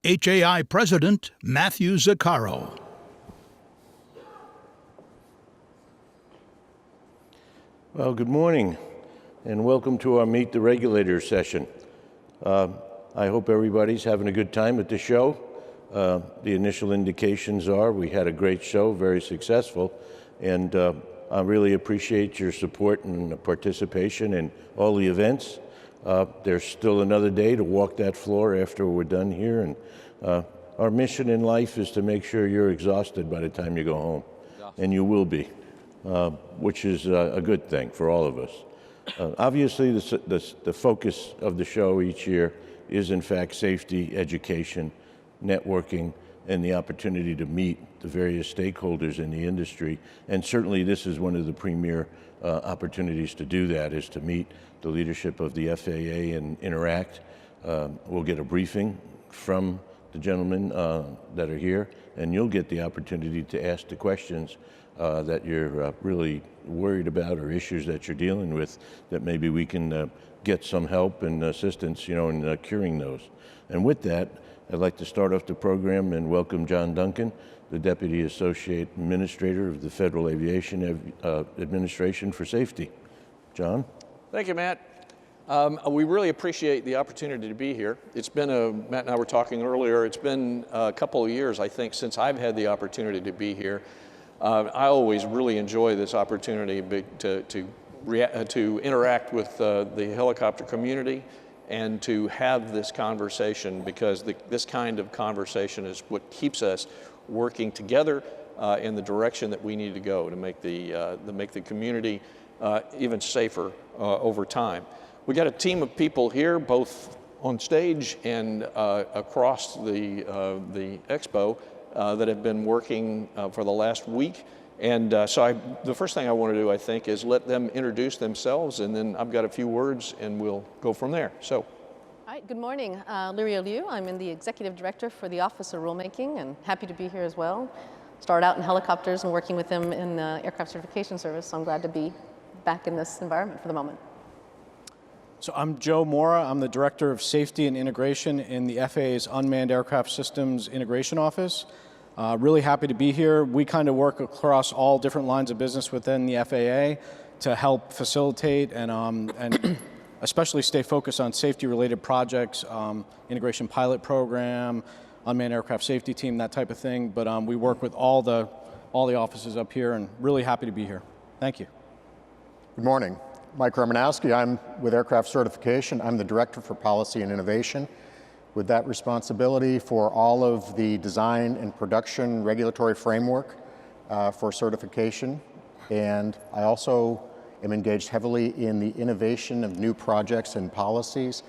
HAI President Matthew Zaccaro. Well, good morning, and welcome to our Meet the Regulators session. I hope everybody's having a good time at the show. The initial indications are we had a great show, very successful, and I really appreciate your support and participation in all the events. There's still another day to walk that floor after we're done here, and our mission in life is to make sure you're exhausted by the time you go home, and you will be, which is a good thing for all of us. Obviously, the focus of the show each year is, in fact, safety, education, networking, and the opportunity to meet the various stakeholders in the industry. And certainly this is one of the premier opportunities to do that, is to meet the leadership of the FAA and interact. We'll get a briefing from the gentlemen that are here, and you'll get the opportunity to ask the questions that you're really worried about, or issues that you're dealing with, that maybe we can get some help and assistance, in curing those. And with that, I'd like to start off the program and welcome John Duncan, the Deputy Associate Administrator of the Federal Aviation Administration for Safety. John? Thank you, Matt. We really appreciate the opportunity to be here. It's been Matt and I were talking earlier, it's been a couple of years, I think, since I've had the opportunity to be here. I always really enjoy this opportunity to interact with the helicopter community and to have this conversation, because this kind of conversation is what keeps us working together in the direction that we need to go to make the community even safer over time. We got a team of people here, both on stage and across the expo, that have been working for the last week. And the first thing I want to do, I think, is let them introduce themselves, and then I've got a few words and we'll go from there. So. All right, good morning. Liria Liu. I'm in the Executive Director for the Office of Rulemaking, and happy to be here as well. Started out in helicopters and working with them in the Aircraft Certification Service, so I'm glad to be back in this environment for the moment. So I'm Joe Mora. I'm the Director of Safety and Integration in the FAA's Unmanned Aircraft Systems Integration Office. Really happy to be here. We kind of work across all different lines of business within the FAA to help facilitate and especially stay focused on safety-related projects, integration pilot program, unmanned aircraft safety team, that type of thing. But we work with all the offices up here, and really happy to be here. Thank you. Good morning. Mike Romanowski. I'm with Aircraft Certification. I'm the Director for Policy and Innovation, with that responsibility for all of the design and production regulatory framework for certification. And I also am engaged heavily in the innovation of new projects and policies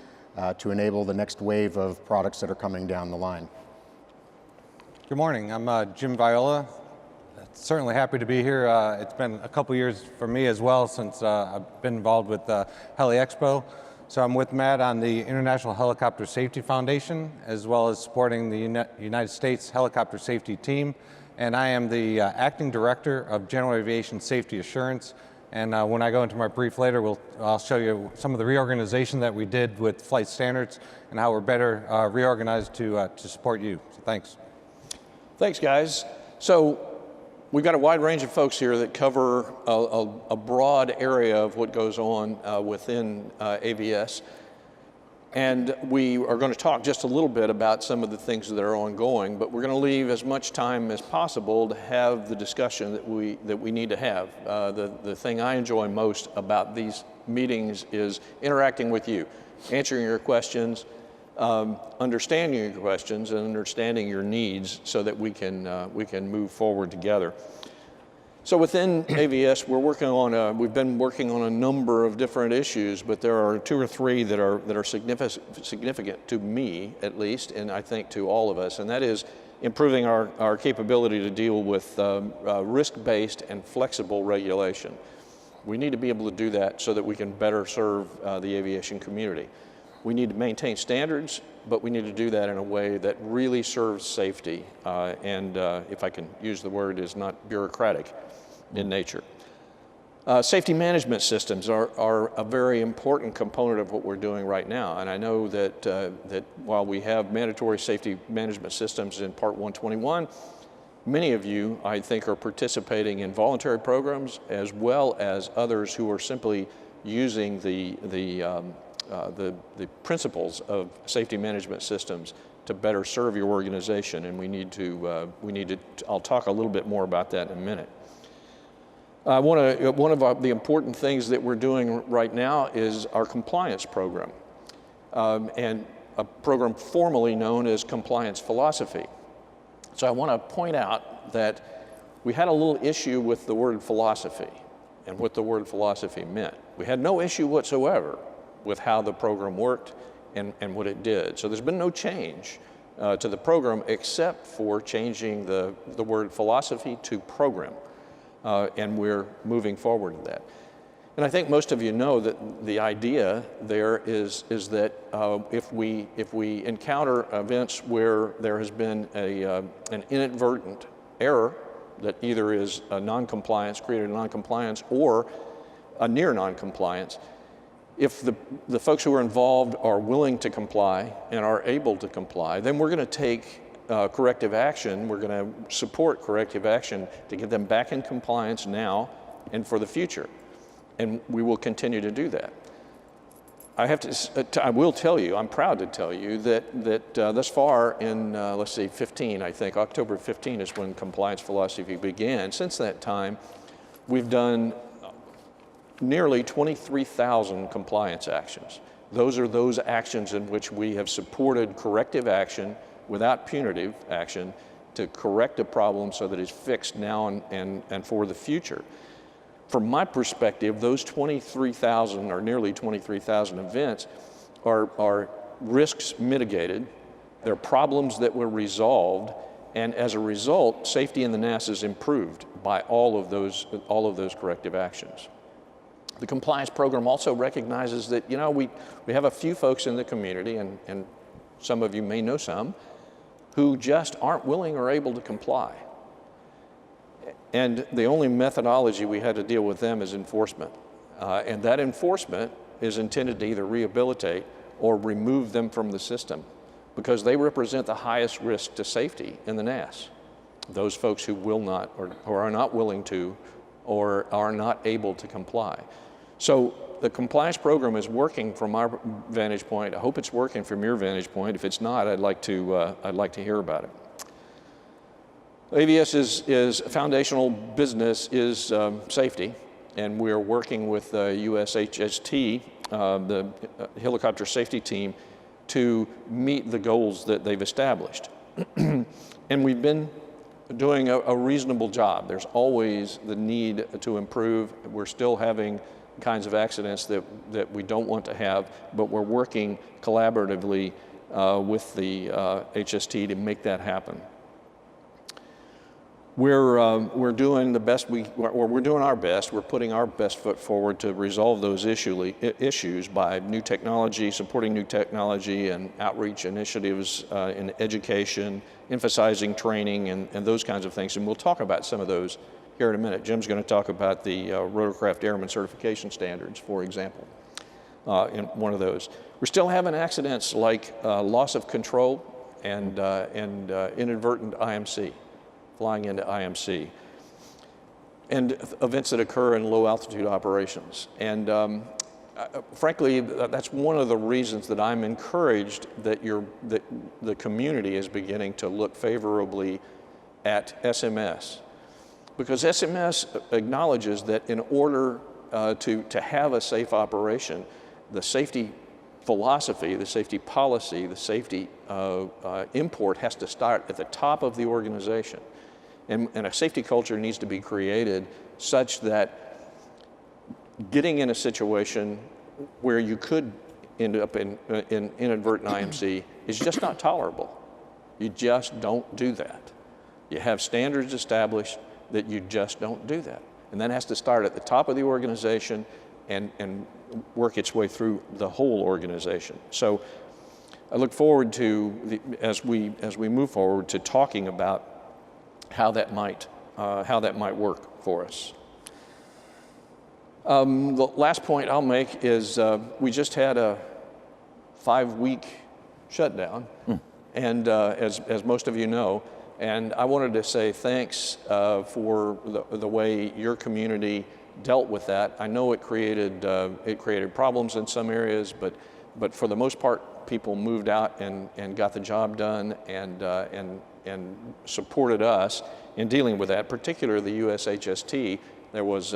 to enable the next wave of products that are coming down the line. Good morning. I'm Jim Viola. Certainly happy to be here. It's been a couple years for me as well since I've been involved with HELI-EXPO. So I'm with Matt on the International Helicopter Safety Foundation, as well as supporting the United States Helicopter Safety Team. And I am the Acting Director of General Aviation Safety Assurance. And when I go into my brief later, I'll show you some of the reorganization that we did with flight standards and how we're better reorganized to support you. So thanks. Thanks, guys. So we've got a wide range of folks here that cover a broad area of what goes on within AVS. And we are going to talk just a little bit about some of the things that are ongoing, but we're going to leave as much time as possible to have the discussion that we need to have. The thing I enjoy most about these meetings is interacting with you, answering your questions, understanding your questions, and understanding your needs so that we can move forward together. So within AVS, we've been working on a number of different issues, but there are 2 or 3 that are significant to me, at least, and I think to all of us, and that is improving our capability to deal with risk-based and flexible regulation. We need to be able to do that so that we can better serve the aviation community. We need to maintain standards, but we need to do that in a way that really serves safety and if I can use the word, is not bureaucratic in nature. Safety management systems are a very important component of what we're doing right now. And I know that, that while we have mandatory safety management systems in Part 121, many of you, I think, are participating in voluntary programs as well as others who are simply using the principles of safety management systems to better serve your organization. And we need to, I'll talk a little bit more about that in a minute. One of the important things that we're doing right now is our compliance program, and a program formerly known as compliance philosophy. So I want to point out that we had a little issue with the word philosophy and what the word philosophy meant. We had no issue whatsoever with how the program worked and what it did. So there's been no change to the program except for changing the word philosophy to program. And we're moving forward with that. And I think most of you know that the idea there is that if we encounter events where there has been an inadvertent error that either is a non-compliance, created a non-compliance, or a near non-compliance, if the folks who are involved are willing to comply and are able to comply, then we're going to take corrective action. We're going to support corrective action to get them back in compliance now and for the future. And we will continue to do that. I will tell you, I'm proud to tell you that thus far in, let's see, 15, I think, October 15 is when compliance philosophy began. Since that time, we've done nearly 23,000 compliance actions. Those are those actions in which we have supported corrective action without punitive action to correct a problem so that it's fixed now and for the future. From my perspective, those 23,000 or nearly 23,000 events are risks mitigated, they're problems that were resolved, and as a result, safety in the NAS is improved by all of those corrective actions. The compliance program also recognizes that, you know, we have a few folks in the community, and some of you may know some, who just aren't willing or able to comply. And the only methodology we had to deal with them is enforcement. And that enforcement is intended to either rehabilitate or remove them from the system because they represent the highest risk to safety in the NAS. Those folks who will not or are not willing to or are not able to comply. So the compliance program is working from our vantage point. I hope it's working from your vantage point. If it's not, I'd like to hear about it. AVS is foundational business is safety, and we're working with USHST, the helicopter safety team, to meet the goals that they've established. And we've been doing a reasonable job. There's always the need to improve. We're still having kinds of accidents that we don't want to have, but we're working collaboratively with the HST to make that happen. We're doing the best we're doing our best. We're putting our best foot forward to resolve those issues by new technology, supporting new technology and outreach initiatives in education, emphasizing training and those kinds of things. And we'll talk about some of those here in a minute. Jim's going to talk about the rotorcraft airman certification standards, for example, in one of those. We're still having accidents like loss of control and inadvertent IMC, flying into IMC, and events that occur in low altitude operations. And frankly, that's one of the reasons that I'm encouraged that the community is beginning to look favorably at SMS. Because SMS acknowledges that in order to have a safe operation, the safety philosophy, the safety policy, the safety import has to start at the top of the organization. And a safety culture needs to be created such that getting in a situation where you could end up in inadvertent IMC is just not tolerable. You just don't do that. You have standards established that you just don't do that. And that has to start at the top of the organization and work its way through the whole organization. So I look forward to, as we move forward, to talking about how that might work for us. The last point I'll make is we just had a 5-week shutdown, and as most of you know, and I wanted to say thanks for the way your community dealt with that. I know it created problems in some areas, but for the most part, people moved out and got the job done and supported us in dealing with that. Particularly the USHST, there was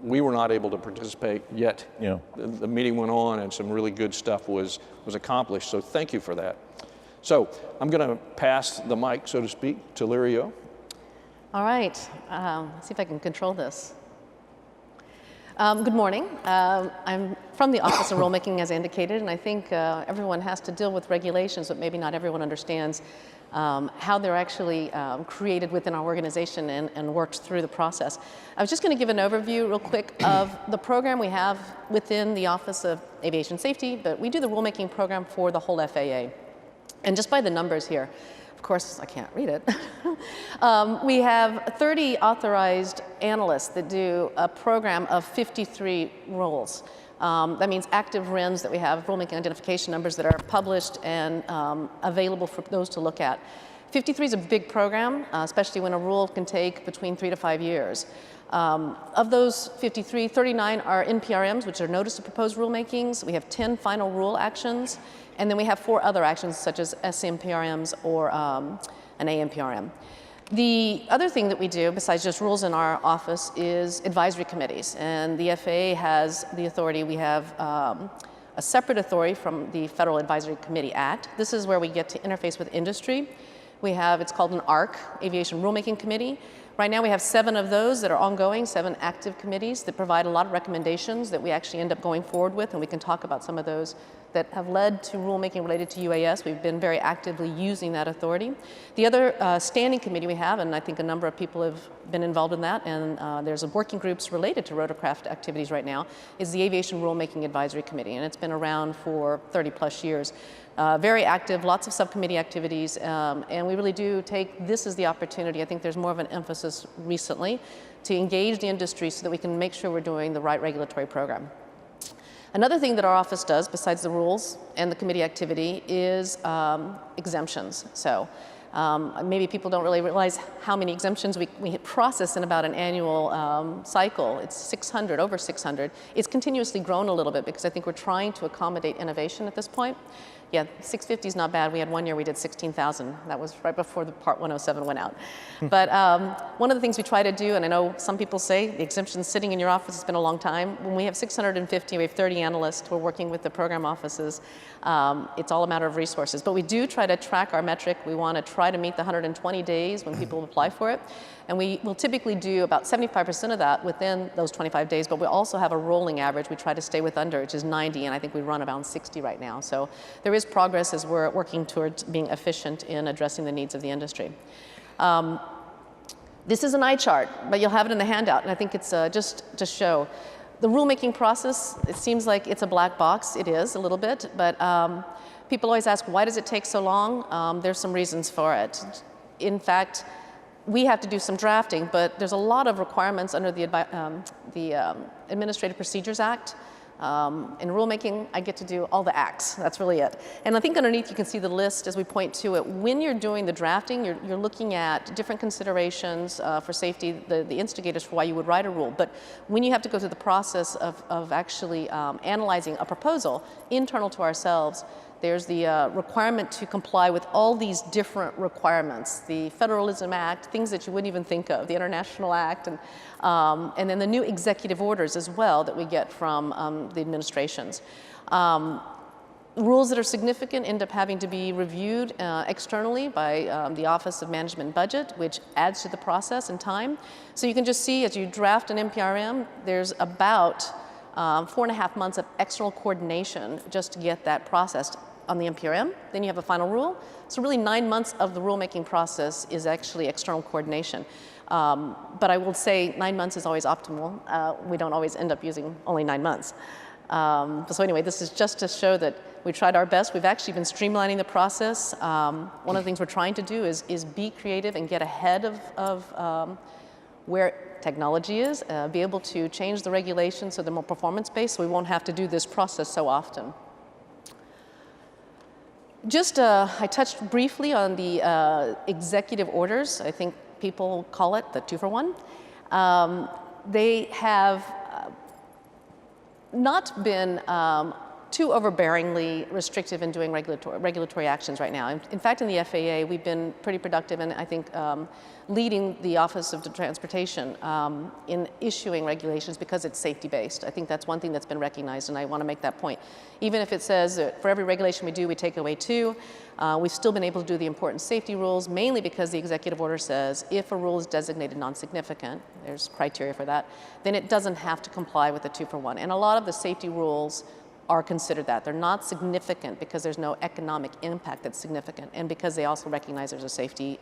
we were not able to participate yet. Yeah. The meeting went on, and some really good stuff was accomplished. So thank you for that. So I'm going to pass the mic, so to speak, to Larry O. All right, let's see if I can control this. Good morning. I'm from the Office of Rulemaking, as indicated, and I think everyone has to deal with regulations, but maybe not everyone understands how they're actually created within our organization and worked through the process. I was just going to give an overview real quick of the program we have within the Office of Aviation Safety, but we do the rulemaking program for the whole FAA. And just by the numbers here, of course, I can't read it. We have 30 authorized analysts that do a program of 53 rules. That means active RINs that we have, rulemaking identification numbers that are published and available for those to look at. 53 is a big program, especially when a rule can take between 3 to 5 years. Of those 53, 39 are NPRMs, which are notice of proposed rulemakings. We have 10 final rule actions, and then we have 4 other actions such as SNPRMs or an ANPRM. The other thing that we do, besides just rules in our office, is advisory committees. And the FAA has the authority. We have a separate authority from the Federal Advisory Committee Act. This is where we get to interface with industry. We have, it's called an ARC, Aviation Rulemaking Committee. Right now we have 7 of those that are ongoing, 7 active committees that provide a lot of recommendations that we actually end up going forward with, and we can talk about some of those that have led to rulemaking related to UAS. We've been very actively using that authority. The other standing committee we have, and I think a number of people have been involved in that, and there's working groups related to rotorcraft activities right now, is the Aviation Rulemaking Advisory Committee, and it's been around for 30 plus years. Very active, lots of subcommittee activities, and we really do take this as the opportunity. I think there's more of an emphasis recently to engage the industry so that we can make sure we're doing the right regulatory program. Another thing that our office does, besides the rules and the committee activity, is exemptions. So maybe people don't really realize how many exemptions we process in about an annual cycle. It's 600, over 600. It's continuously grown a little bit because I think we're trying to accommodate innovation at this point. Yeah, 650 is not bad. We had one year we did 16,000. That was right before the Part 107 went out. But one of the things we try to do, and I know some people say the exemption's sitting in your office, it's been a long time. When we have 650, we have 30 analysts. We're working with the program offices. It's all a matter of resources. But we do try to track our metric. We want to try to meet the 120 days when people apply for it. And we will typically do about 75% of that within those 25 days, but we also have a rolling average we try to stay with under, which is 90, and I think we run around 60 right now. So there is progress as we're working towards being efficient in addressing the needs of the industry. This is an eye chart, but you'll have it in the handout, and I think it's just to show. The rulemaking process, it seems like it's a black box. It is a little bit, but people always ask, why does it take so long? There's some reasons for it. In fact, we have to do some drafting, but there's a lot of requirements under the Administrative Procedures Act. In rulemaking, I get to do all the acts. That's really it. And I think underneath you can see the list as we point to it. When you're doing the drafting, you're looking at different considerations for safety, the instigators for why you would write a rule. But when you have to go through the process of actually analyzing a proposal internal to ourselves, there's the requirement to comply with all these different requirements, the Federalism Act, things that you wouldn't even think of, the International Act, and then the new executive orders as well that we get from the administrations. Rules that are significant end up having to be reviewed externally by the Office of Management and Budget, which adds to the process and time. So you can just see as you draft an NPRM, there's about 4.5 months of external coordination just to get that processed on the NPRM. Then you have a final rule. So really 9 months of the rulemaking process is actually external coordination. But I will say 9 months is always optimal. We don't always end up using only 9 months. So anyway, this is just to show that we tried our best. We've actually been streamlining the process. One of the things we're trying to do is be creative and get ahead of where technology is, be able to change the regulations so they're more performance-based, so we won't have to do this process so often. Just, I touched briefly on the executive orders. I think people call it the 2-for-1. They have not been too overbearingly restrictive in doing regulatory actions right now. In fact, in the FAA, we've been pretty productive and I think leading the Office of Transportation in issuing regulations because it's safety-based. I think that's one thing that's been recognized, and I want to make that point. Even if it says that for every regulation we do, we take away 2, we've still been able to do the important safety rules, mainly because the executive order says if a rule is designated non-significant, there's criteria for that, then it doesn't have to comply with the 2-for-1. And a lot of the safety rules are considered that. They're not significant because there's no economic impact that's significant, and because they also recognize there's a safety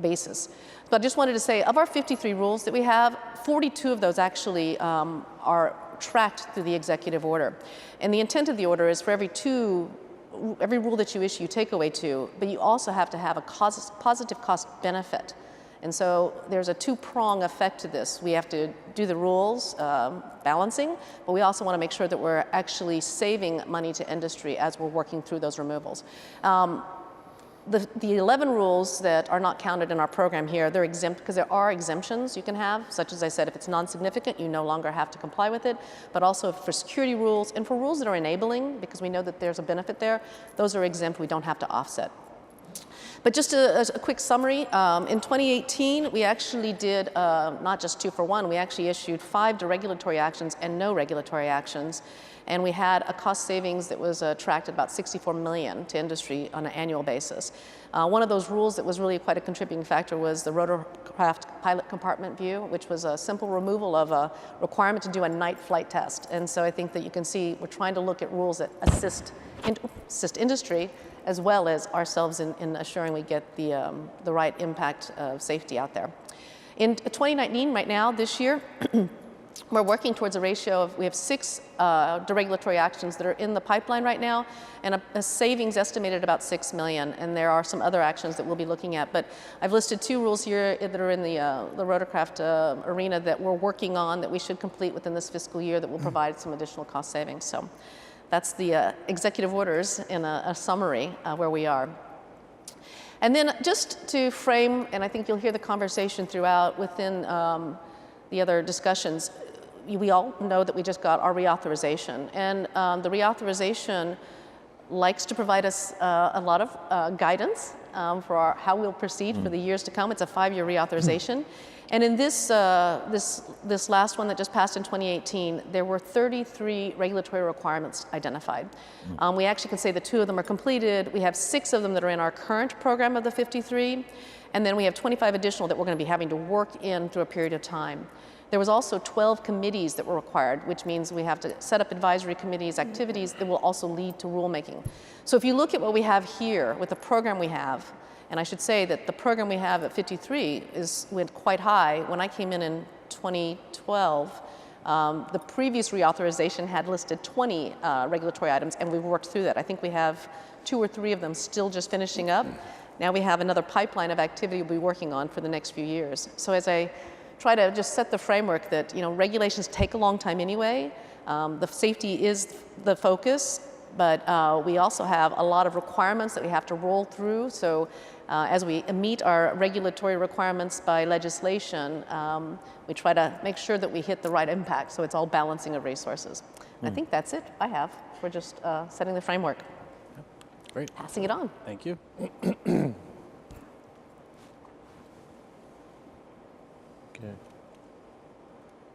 basis. But I just wanted to say, of our 53 rules that we have, 42 of those actually are tracked through the executive order. And the intent of the order is for every rule that you issue, you take away 2, but you also have to have a positive cost benefit. And so there's a 2-prong effect to this. We have to do the rules balancing, but we also want to make sure that we're actually saving money to industry as we're working through those removals. The 11 rules that are not counted in our program here, they're exempt because there are exemptions you can have, such as I said, if it's non-significant, you no longer have to comply with it, but also for security rules and for rules that are enabling, because we know that there's a benefit there, those are exempt, we don't have to offset. But just a quick summary, in 2018, we actually did not just 2-for-1, we actually issued 5 deregulatory actions and no regulatory actions. And we had a cost savings that was tracked at about $64 million to industry on an annual basis. One of those rules that was really quite a contributing factor was the rotorcraft pilot compartment view, which was a simple removal of a requirement to do a night flight test. And so I think that you can see we're trying to look at rules that assist industry as well as ourselves in assuring we get the right impact of safety out there. In 2019, right now, this year, we're working towards a ratio of, we have 6 deregulatory actions that are in the pipeline right now, and a savings estimated about $6 million, and there are some other actions that we'll be looking at. But I've listed 2 rules here that are in the rotorcraft arena that we're working on that we should complete within this fiscal year that will provide some additional cost savings. So that's the executive orders in a summary where we are. And then just to frame, and I think you'll hear the conversation throughout within the other discussions, we all know that we just got our reauthorization, and the reauthorization likes to provide us a lot of guidance for how we'll proceed for the years to come. It's a 5-year reauthorization. And in this last one that just passed in 2018, there were 33 regulatory requirements identified. We actually can say that 2 of them are completed. We have 6 of them that are in our current program of the 53, and then we have 25 additional that we're going to be having to work in through a period of time. There was also 12 committees that were required, which means we have to set up advisory committees, activities that will also lead to rulemaking. So if you look at what we have here with the program we have, and I should say that the program we have at 53 went quite high. When I came in 2012, the previous reauthorization had listed 20 regulatory items, and we've worked through that. I think we have 2 or 3 of them still just finishing up. Now we have another pipeline of activity we'll be working on for the next few years. So as I try to just set the framework that, regulations take a long time anyway. The safety is the focus, but we also have a lot of requirements that we have to roll through. So as we meet our regulatory requirements by legislation, we try to make sure that we hit the right impact. So it's all balancing of resources. I think that's it I have for just setting the framework. Great. Passing it on. Thank you. Okay.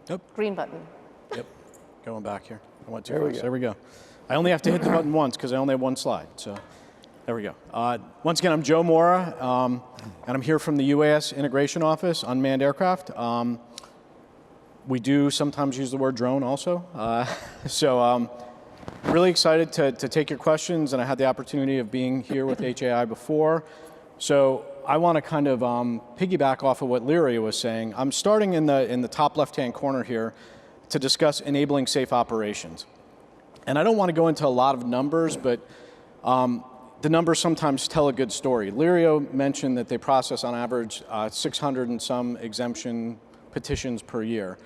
Yep. Green button. Yep. Going back here. I went too There we fast. go. There we go. I only have to hit the button once because I only have 1 slide. So there we go. Once again, I'm Joe Mora, and I'm here from the UAS Integration Office, Unmanned Aircraft. We do sometimes use the word drone also. Really excited to take your questions, and I had the opportunity of being here with HAI before. So I want to kind of piggyback off of what Lyria was saying. I'm starting in the top left-hand corner here to discuss enabling safe operations. And I don't want to go into a lot of numbers, but the numbers sometimes tell a good story. Lyria mentioned that they process on average 600 and some exemption petitions per year.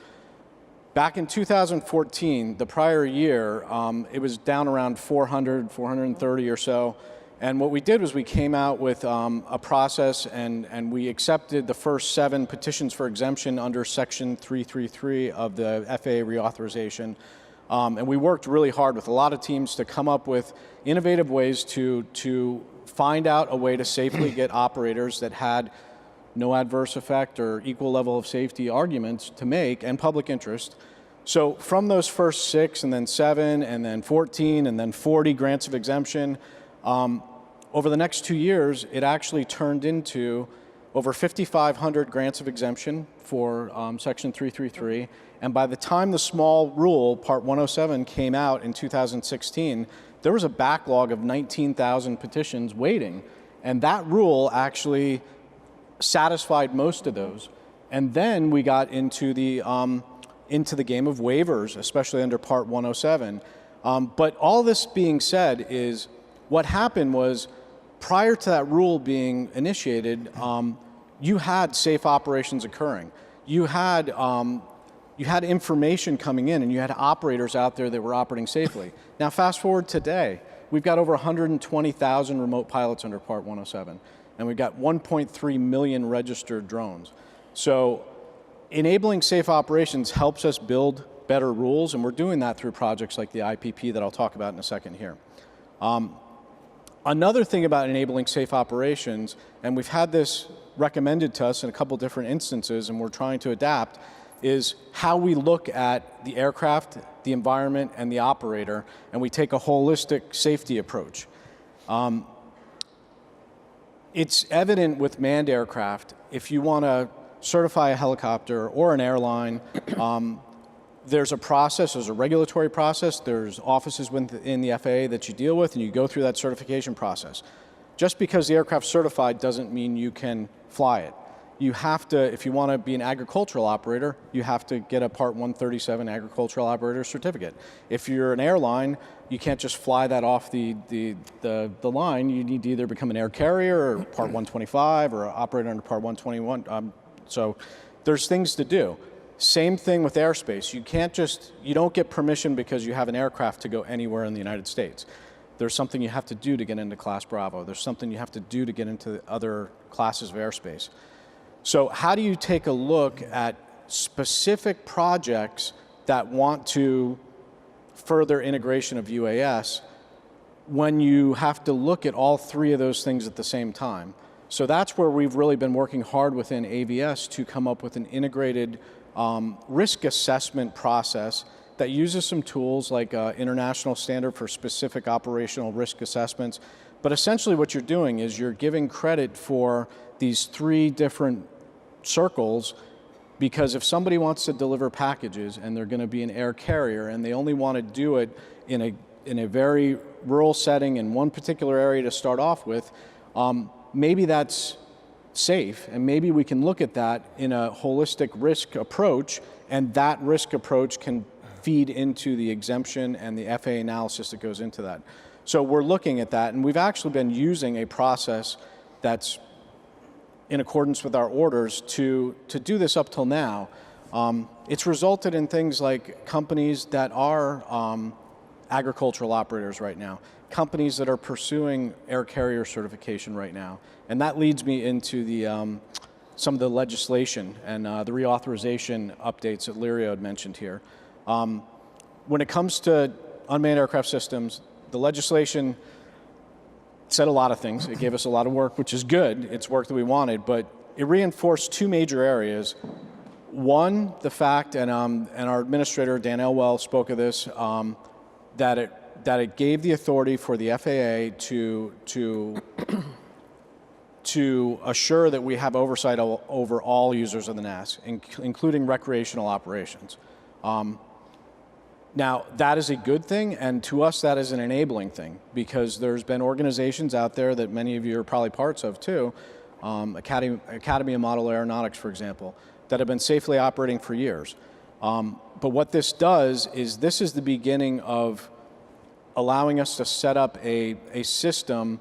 Back in 2014, the prior year, it was down around 400, 430 or so. And what we did was we came out with a process and we accepted the first 7 petitions for exemption under Section 333 of the FAA reauthorization. And we worked really hard with a lot of teams to come up with innovative ways to find out a way to safely get operators that had no adverse effect or equal level of safety arguments to make and public interest. So from those first 6 and then 7 and then 14 and then 40 grants of exemption, over the next 2 years, it actually turned into over 5,500 grants of exemption for Section 333. And by the time the small rule, Part 107, came out in 2016, there was a backlog of 19,000 petitions waiting. And that rule actually satisfied most of those. And then we got into the game of waivers, especially under Part 107. But all this being said is, what happened was, prior to that rule being initiated, you had safe operations occurring. You had information coming in, and you had operators out there that were operating safely. Now, fast forward today, we've got over 120,000 remote pilots under Part 107, and we've got 1.3 million registered drones. So enabling safe operations helps us build better rules, and we're doing that through projects like the IPP that I'll talk about in a second here. Another thing about enabling safe operations, and we've had this recommended to us in a couple different instances, and we're trying to adapt, is how we look at the aircraft, the environment, and the operator, and we take a holistic safety approach. It's evident with manned aircraft, if you want to certify a helicopter or an airline, there's a process, there's a regulatory process, there's offices within the FAA that you deal with, and you go through that certification process. Just because the aircraft's certified doesn't mean you can fly it. You have to, if you want to be an agricultural operator, you have to get a Part 137 agricultural operator certificate. If you're an airline, you can't just fly that off the line. You need to either become an air carrier or Part 125 or operator under Part 121. So there's things to do. Same thing with airspace. You don't get permission because you have an aircraft to go anywhere in the United States. There's something you have to do to get into Class Bravo. There's something you have to do to get into other classes of airspace. So how do you take a look at specific projects that want to further integration of UAS when you have to look at all 3 of those things at the same time? So that's where we've really been working hard within AVS to come up with an integrated risk assessment process that uses some tools like International Standard for Specific Operational Risk Assessments. But essentially what you're doing is you're giving credit for these 3 different circles, because if somebody wants to deliver packages and they're going to be an air carrier and they only want to do it in a very rural setting in one particular area to start off with, maybe that's safe, and maybe we can look at that in a holistic risk approach, and that risk approach can feed into the exemption and the FAA analysis that goes into that. So we're looking at that, and we've actually been using a process that's in accordance with our orders to do this up till now. It's resulted in things like companies that are agricultural operators right now, companies that are pursuing air carrier certification right now. And that leads me into the, some of the legislation and the reauthorization updates that Lirio had mentioned here. When it comes to unmanned aircraft systems, the legislation said a lot of things. It gave us a lot of work, which is good. It's work that we wanted, but it reinforced 2 major areas. One, the fact, and our administrator, Dan Elwell, spoke of this, that it gave the authority for the FAA to assure that we have oversight over all users of the NAS, including recreational operations. Now, that is a good thing, and to us, that is an enabling thing, because there's been organizations out there that many of you are probably parts of too, Academy of Model Aeronautics, for example, that have been safely operating for years. But what this does is this is the beginning of allowing us to set up a system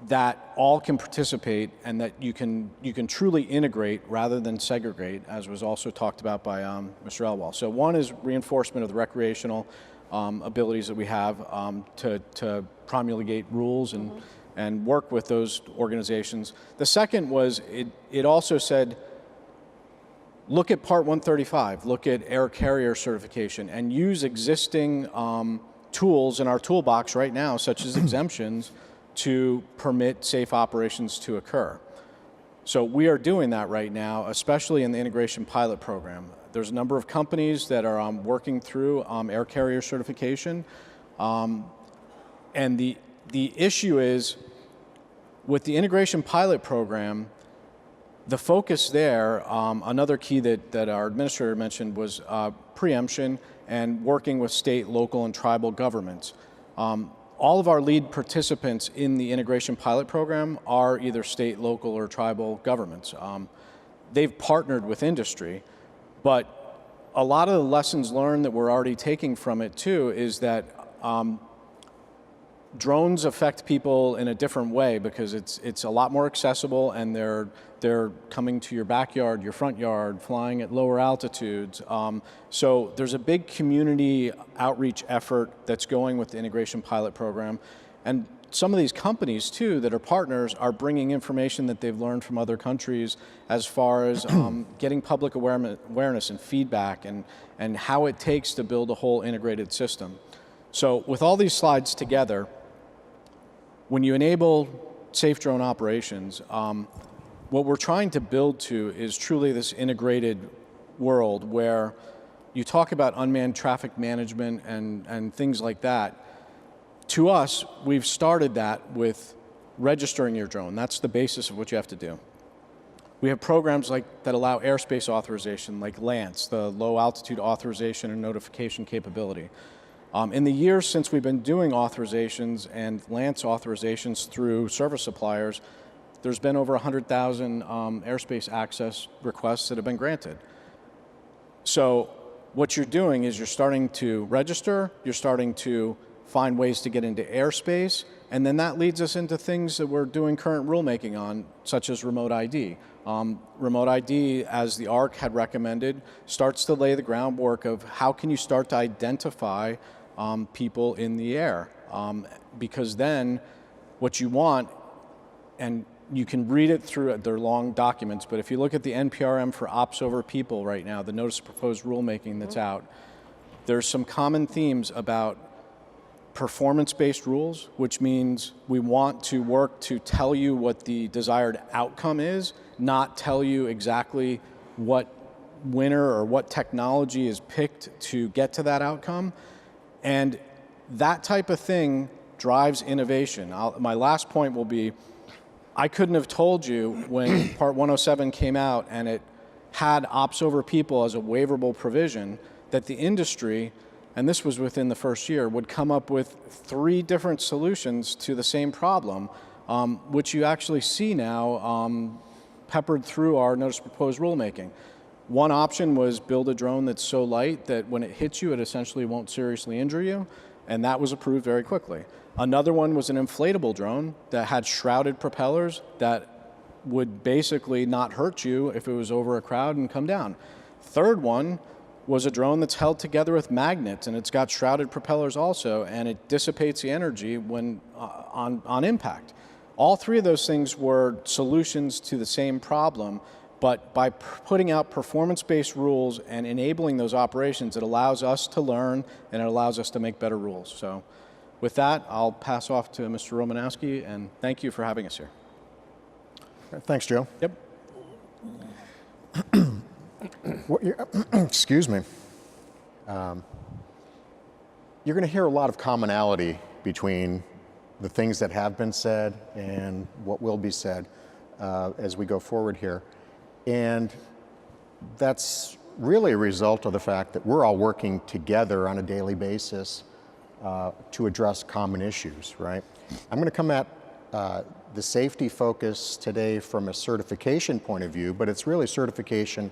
that all can participate and that you can truly integrate rather than segregate, as was also talked about by Mr. Elwell. So one is reinforcement of the recreational abilities that we have to promulgate rules and work with those organizations. The second was it also said, look at Part 135, look at air carrier certification, and use existing tools in our toolbox right now, such as exemptions, to permit safe operations to occur. So we are doing that right now, especially in the integration pilot program. There's a number of companies that are working through air carrier certification. And the issue is, with the integration pilot program, the focus there, another key that our administrator mentioned was preemption and working with state, local, and tribal governments. All of our lead participants in the integration pilot program are either state, local, or tribal governments. They've partnered with industry, but a lot of the lessons learned that we're already taking from it too is that drones affect people in a different way because it's a lot more accessible, and they're coming to your backyard, your front yard, flying at lower altitudes. So there's a big community outreach effort that's going with the integration pilot program. And some of these companies too that are partners are bringing information that they've learned from other countries as far as getting public awareness and feedback and how it takes to build a whole integrated system. So with all these slides together, when you enable safe drone operations, what we're trying to build to is truly this integrated world where you talk about unmanned traffic management and things like that. To us, we've started that with registering your drone. That's the basis of what you have to do. We have programs that allow airspace authorization, like LANCE, the Low Altitude Authorization and Notification Capability. In the years since we've been doing authorizations and LANCE authorizations through service suppliers, there's been over 100,000 airspace access requests that have been granted. So what you're doing is you're starting to register, you're starting to find ways to get into airspace, and then that leads us into things that we're doing current rulemaking on, such as remote ID. Remote ID, as the ARC had recommended, starts to lay the groundwork of how can you start to identify people in the air, because then what you want, and you can read it through their long documents, but if you look at the NPRM for ops over people right now, the Notice of Proposed Rulemaking that's out, there's some common themes about performance-based rules, which means we want to work to tell you what the desired outcome is, not tell you exactly what winner or what technology is picked to get to that outcome. And that type of thing drives innovation. My last point will be, I couldn't have told you when Part 107 came out and it had ops over people as a waiverable provision that the industry, and this was within the first year, would come up with 3 different solutions to the same problem, which you actually see now peppered through our Notice of Proposed Rulemaking. One option was build a drone that's so light that when it hits you, it essentially won't seriously injure you, and that was approved very quickly. Another one was an inflatable drone that had shrouded propellers that would basically not hurt you if it was over a crowd and come down. Third one was a drone that's held together with magnets, and it's got shrouded propellers also, and it dissipates the energy when on impact. All 3 of those things were solutions to the same problem, but by putting out performance-based rules and enabling those operations, it allows us to learn and it allows us to make better rules. So with that, I'll pass off to Mr. Romanowski, and thank you for having us here. Thanks, Joe. Yep. Excuse me. You're going to hear a lot of commonality between the things that have been said and what will be said as we go forward here. And that's really a result of the fact that we're all working together on a daily basis to address common issues, right? I'm going to come at the safety focus today from a certification point of view, but it's really certification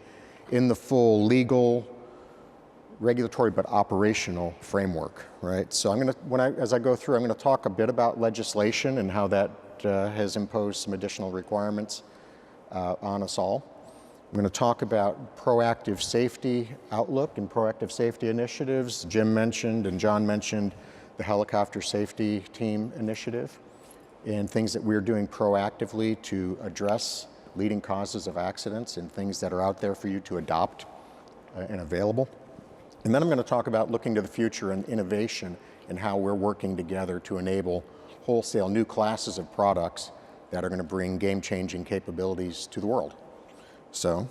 in the full legal, regulatory, but operational framework, right? So I'm going to, as I go through, I'm going to talk a bit about legislation and how that has imposed some additional requirements on us all. I'm going to talk about proactive safety outlook and proactive safety initiatives. Jim mentioned and John mentioned the helicopter safety team initiative and things that we're doing proactively to address leading causes of accidents and things that are out there for you to adopt and available. And then I'm going to talk about looking to the future and innovation and how we're working together to enable wholesale new classes of products that are going to bring game-changing capabilities to the world. So,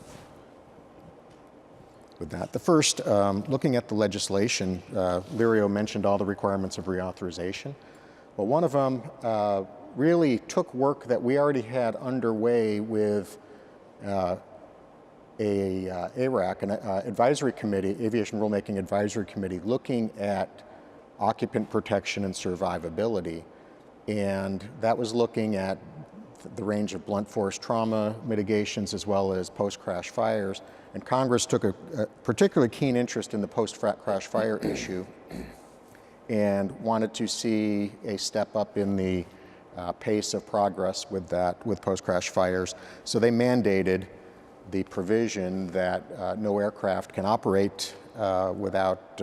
with that, the first, looking at the legislation, Lirio mentioned all the requirements of reauthorization. But one of them really took work that we already had underway with ARAC, an advisory committee, Aviation Rulemaking Advisory Committee, looking at occupant protection and survivability. And that was looking at the range of blunt force trauma mitigations as well as post-crash fires. And Congress took a particularly keen interest in the post-crash fire issue and wanted to see a step up in the pace of progress with that, with post-crash fires. So they mandated the provision that no aircraft can operate without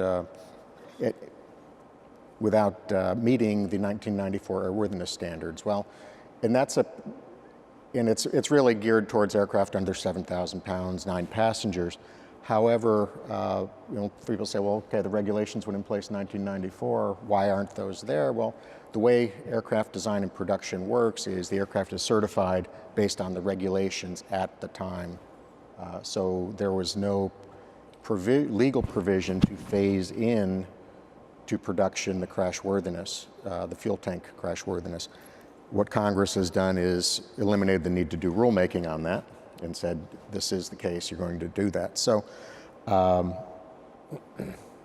meeting the 1994 airworthiness standards. Well, and it's really geared towards aircraft under 7,000 pounds, 9 passengers. However, people say, well, okay, the regulations went in place in 1994. Why aren't those there? Well, the way aircraft design and production works is the aircraft is certified based on the regulations at the time. So there was no legal provision to phase in to production the crashworthiness, the fuel tank crashworthiness. What Congress has done is eliminated the need to do rulemaking on that and said, this is the case, you're going to do that. So,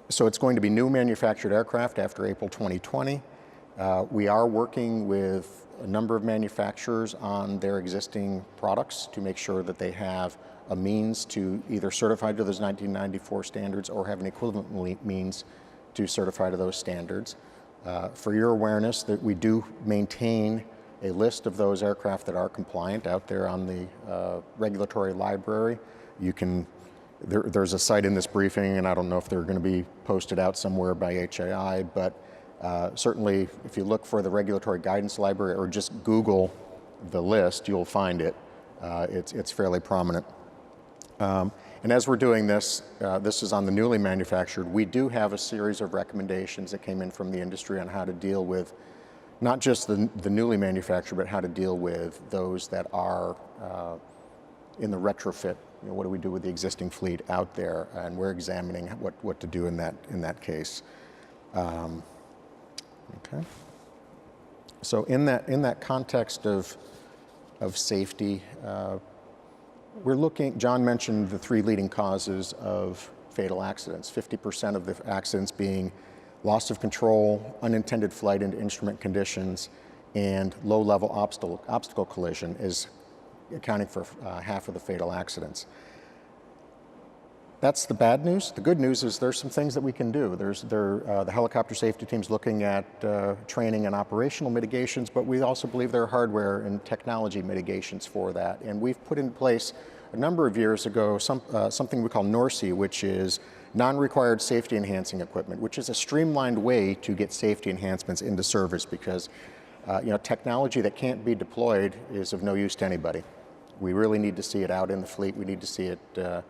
so it's going to be new manufactured aircraft after April 2020. We are working with a number of manufacturers on their existing products to make sure that they have a means to either certify to those 1994 standards or have an equivalent means to certify to those standards. For your awareness, that we do maintain a list of those aircraft that are compliant out there on the regulatory library. You can, there's a site in this briefing, and I don't know if they're going to be posted out somewhere by HAI, but certainly if you look for the regulatory guidance library or just Google the list, you'll find it. It's fairly prominent. And as we're doing this, this is on the newly manufactured, we do have a series of recommendations that came in from the industry on how to deal with not just the newly manufactured, but how to deal with those that are in the retrofit. What do we do with the existing fleet out there? And we're examining what to do in that case. Okay. So in that context of safety, we're looking, John mentioned the 3 leading causes of fatal accidents, 50% of the accidents being loss of control, unintended flight into instrument conditions, and low-level obstacle collision is accounting for half of the fatal accidents. That's the bad news. The good news is there's some things that we can do. The helicopter safety team's looking at training and operational mitigations, but we also believe there are hardware and technology mitigations for that. And we've put in place a number of years ago something we call NORSI, which is non-required safety enhancing equipment, which is a streamlined way to get safety enhancements into service because technology that can't be deployed is of no use to anybody. We really need to see it out in the fleet. We need to see it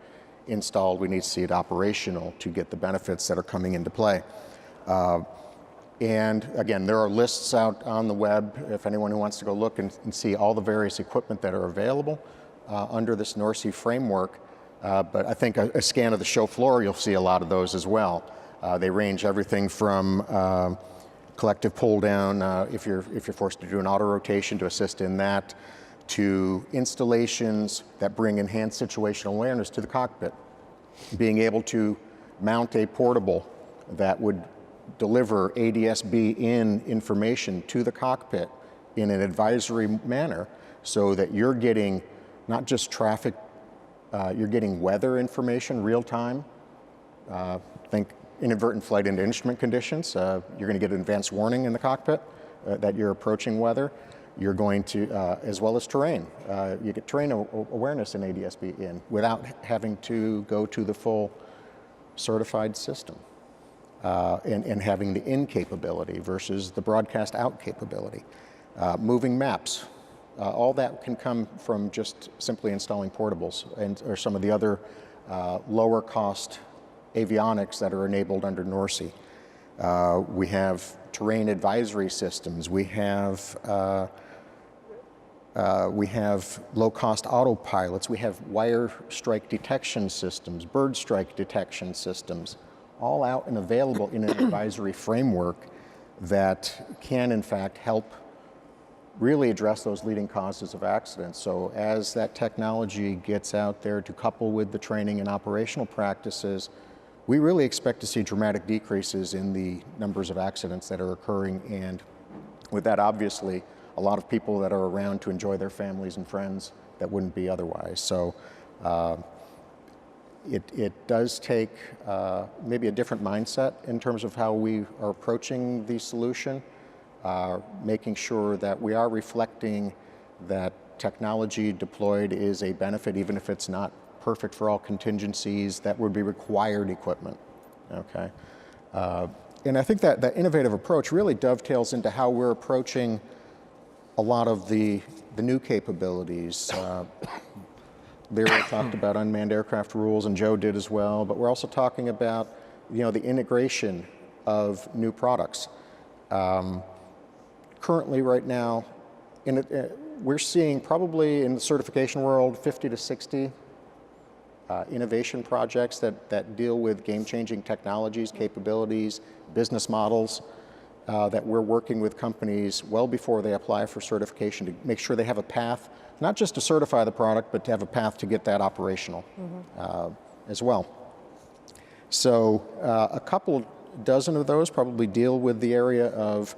installed. We need to see it operational to get the benefits that are coming into play. And again, there are lists out on the web if anyone who wants to go look and see all the various equipment that are available under this NORSI framework. But I think a scan of the show floor, you'll see a lot of those as well. They range everything from collective pull down, if you're forced to do an auto rotation to assist in that, to installations that bring enhanced situational awareness to the cockpit. Being able to mount a portable that would deliver ADS-B in information to the cockpit in an advisory manner so that you're getting not just traffic, you're getting weather information real time. Think inadvertent flight into instrument conditions. You're going to get an advanced warning in the cockpit that you're approaching weather. You're going to, as well as terrain. You get terrain awareness in ADS-B in without having to go to the full certified system and having the in capability versus the broadcast out capability. Moving maps. All that can come from just simply installing portables or some of the other lower cost avionics that are enabled under NORSI. We have terrain advisory systems. We have low-cost autopilots. We have wire strike detection systems, bird strike detection systems, all out and available in an advisory framework that can, in fact, help really address those leading causes of accidents. So as that technology gets out there to couple with the training and operational practices, we really expect to see dramatic decreases in the numbers of accidents that are occurring, and with that, obviously, a lot of people that are around to enjoy their families and friends that wouldn't be otherwise. So it does take maybe a different mindset in terms of how we are approaching the solution, making sure that we are reflecting that technology deployed is a benefit, even if it's not perfect for all contingencies that would be required equipment, okay? And I think that that innovative approach really dovetails into how we're approaching a lot of the new capabilities. Lyra talked about unmanned aircraft rules, and Joe did as well, but we're also talking about, you know, the integration of new products. Currently, right now, we're seeing probably in the certification world 50 to 60 innovation projects that deal with game-changing technologies, capabilities, business models that we're working with companies well before they apply for certification to make sure they have a path, not just to certify the product, but to have a path to get that operational as well. So a couple dozen of those probably deal with the area of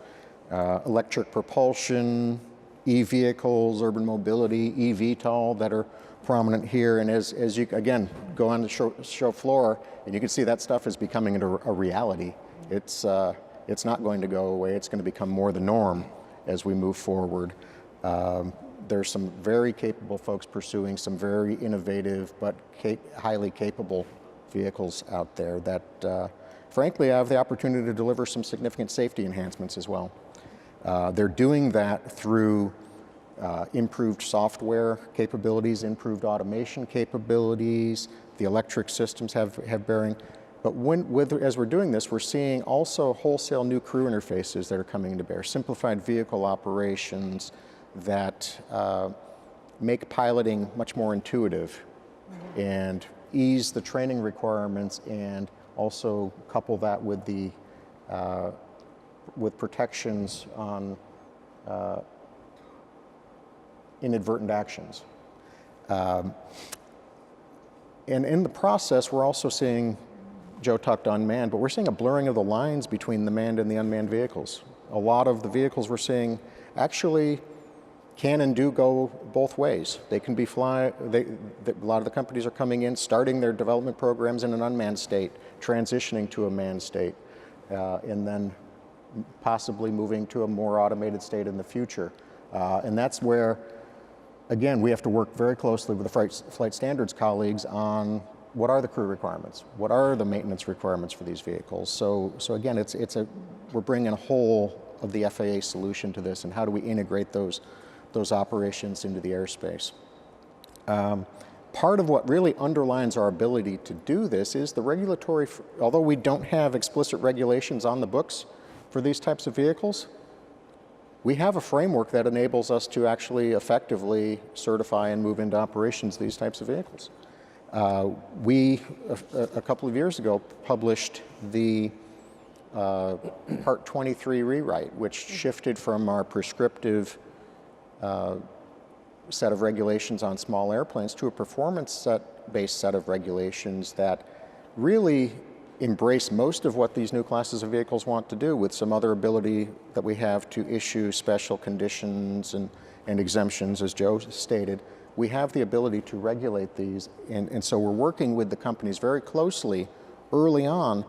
electric propulsion, e-vehicles, urban mobility, eVTOL that are prominent here. And as you, again, go on the show floor, and you can see that stuff is becoming a reality. It's not going to go away. It's going to become more the norm as we move forward. There's some very capable folks pursuing some very innovative but highly capable vehicles out there that, frankly, have the opportunity to deliver some significant safety enhancements as well. They're doing that through improved software capabilities, improved automation capabilities. The electric systems have bearing. But as we're doing this, we're seeing also wholesale new crew interfaces that are coming to bear, simplified vehicle operations that make piloting much more intuitive and ease the training requirements, and also couple that with the with protections on inadvertent actions. And in the process, we're also seeing, Joe talked unmanned, but we're seeing a blurring of the lines between the manned and the unmanned vehicles. A lot of the vehicles we're seeing actually can and do go both ways. They can be a lot of the companies are coming in, starting their development programs in an unmanned state, transitioning to a manned state, and then possibly moving to a more automated state in the future. And that's where, again, we have to work very closely with the flight standards colleagues on what are the crew requirements, what are the maintenance requirements for these vehicles. So again, we're bringing a whole of the FAA solution to this, and how do we integrate those operations into the airspace. Part of what really underlines our ability to do this is the regulatory, although we don't have explicit regulations on the books for these types of vehicles, we have a framework that enables us to actually effectively certify and move into operations these types of vehicles. We, a couple of years ago, published the Part 23 rewrite, which shifted from our prescriptive set of regulations on small airplanes to a performance-based set of regulations that really embrace most of what these new classes of vehicles want to do, with some other ability that we have to issue special conditions and exemptions, as Joe stated. We have the ability to regulate these, and so we're working with the companies very closely early on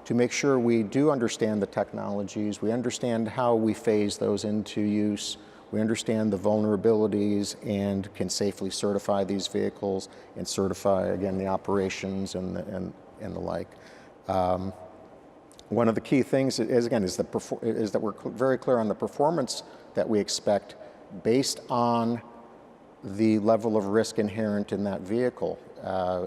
to make sure we do understand the technologies, we understand how we phase those into use, We understand the vulnerabilities and can safely certify these vehicles and certify, again, the operations and the like. One of the key things is that we're very clear on the performance that we expect based on the level of risk inherent in that vehicle.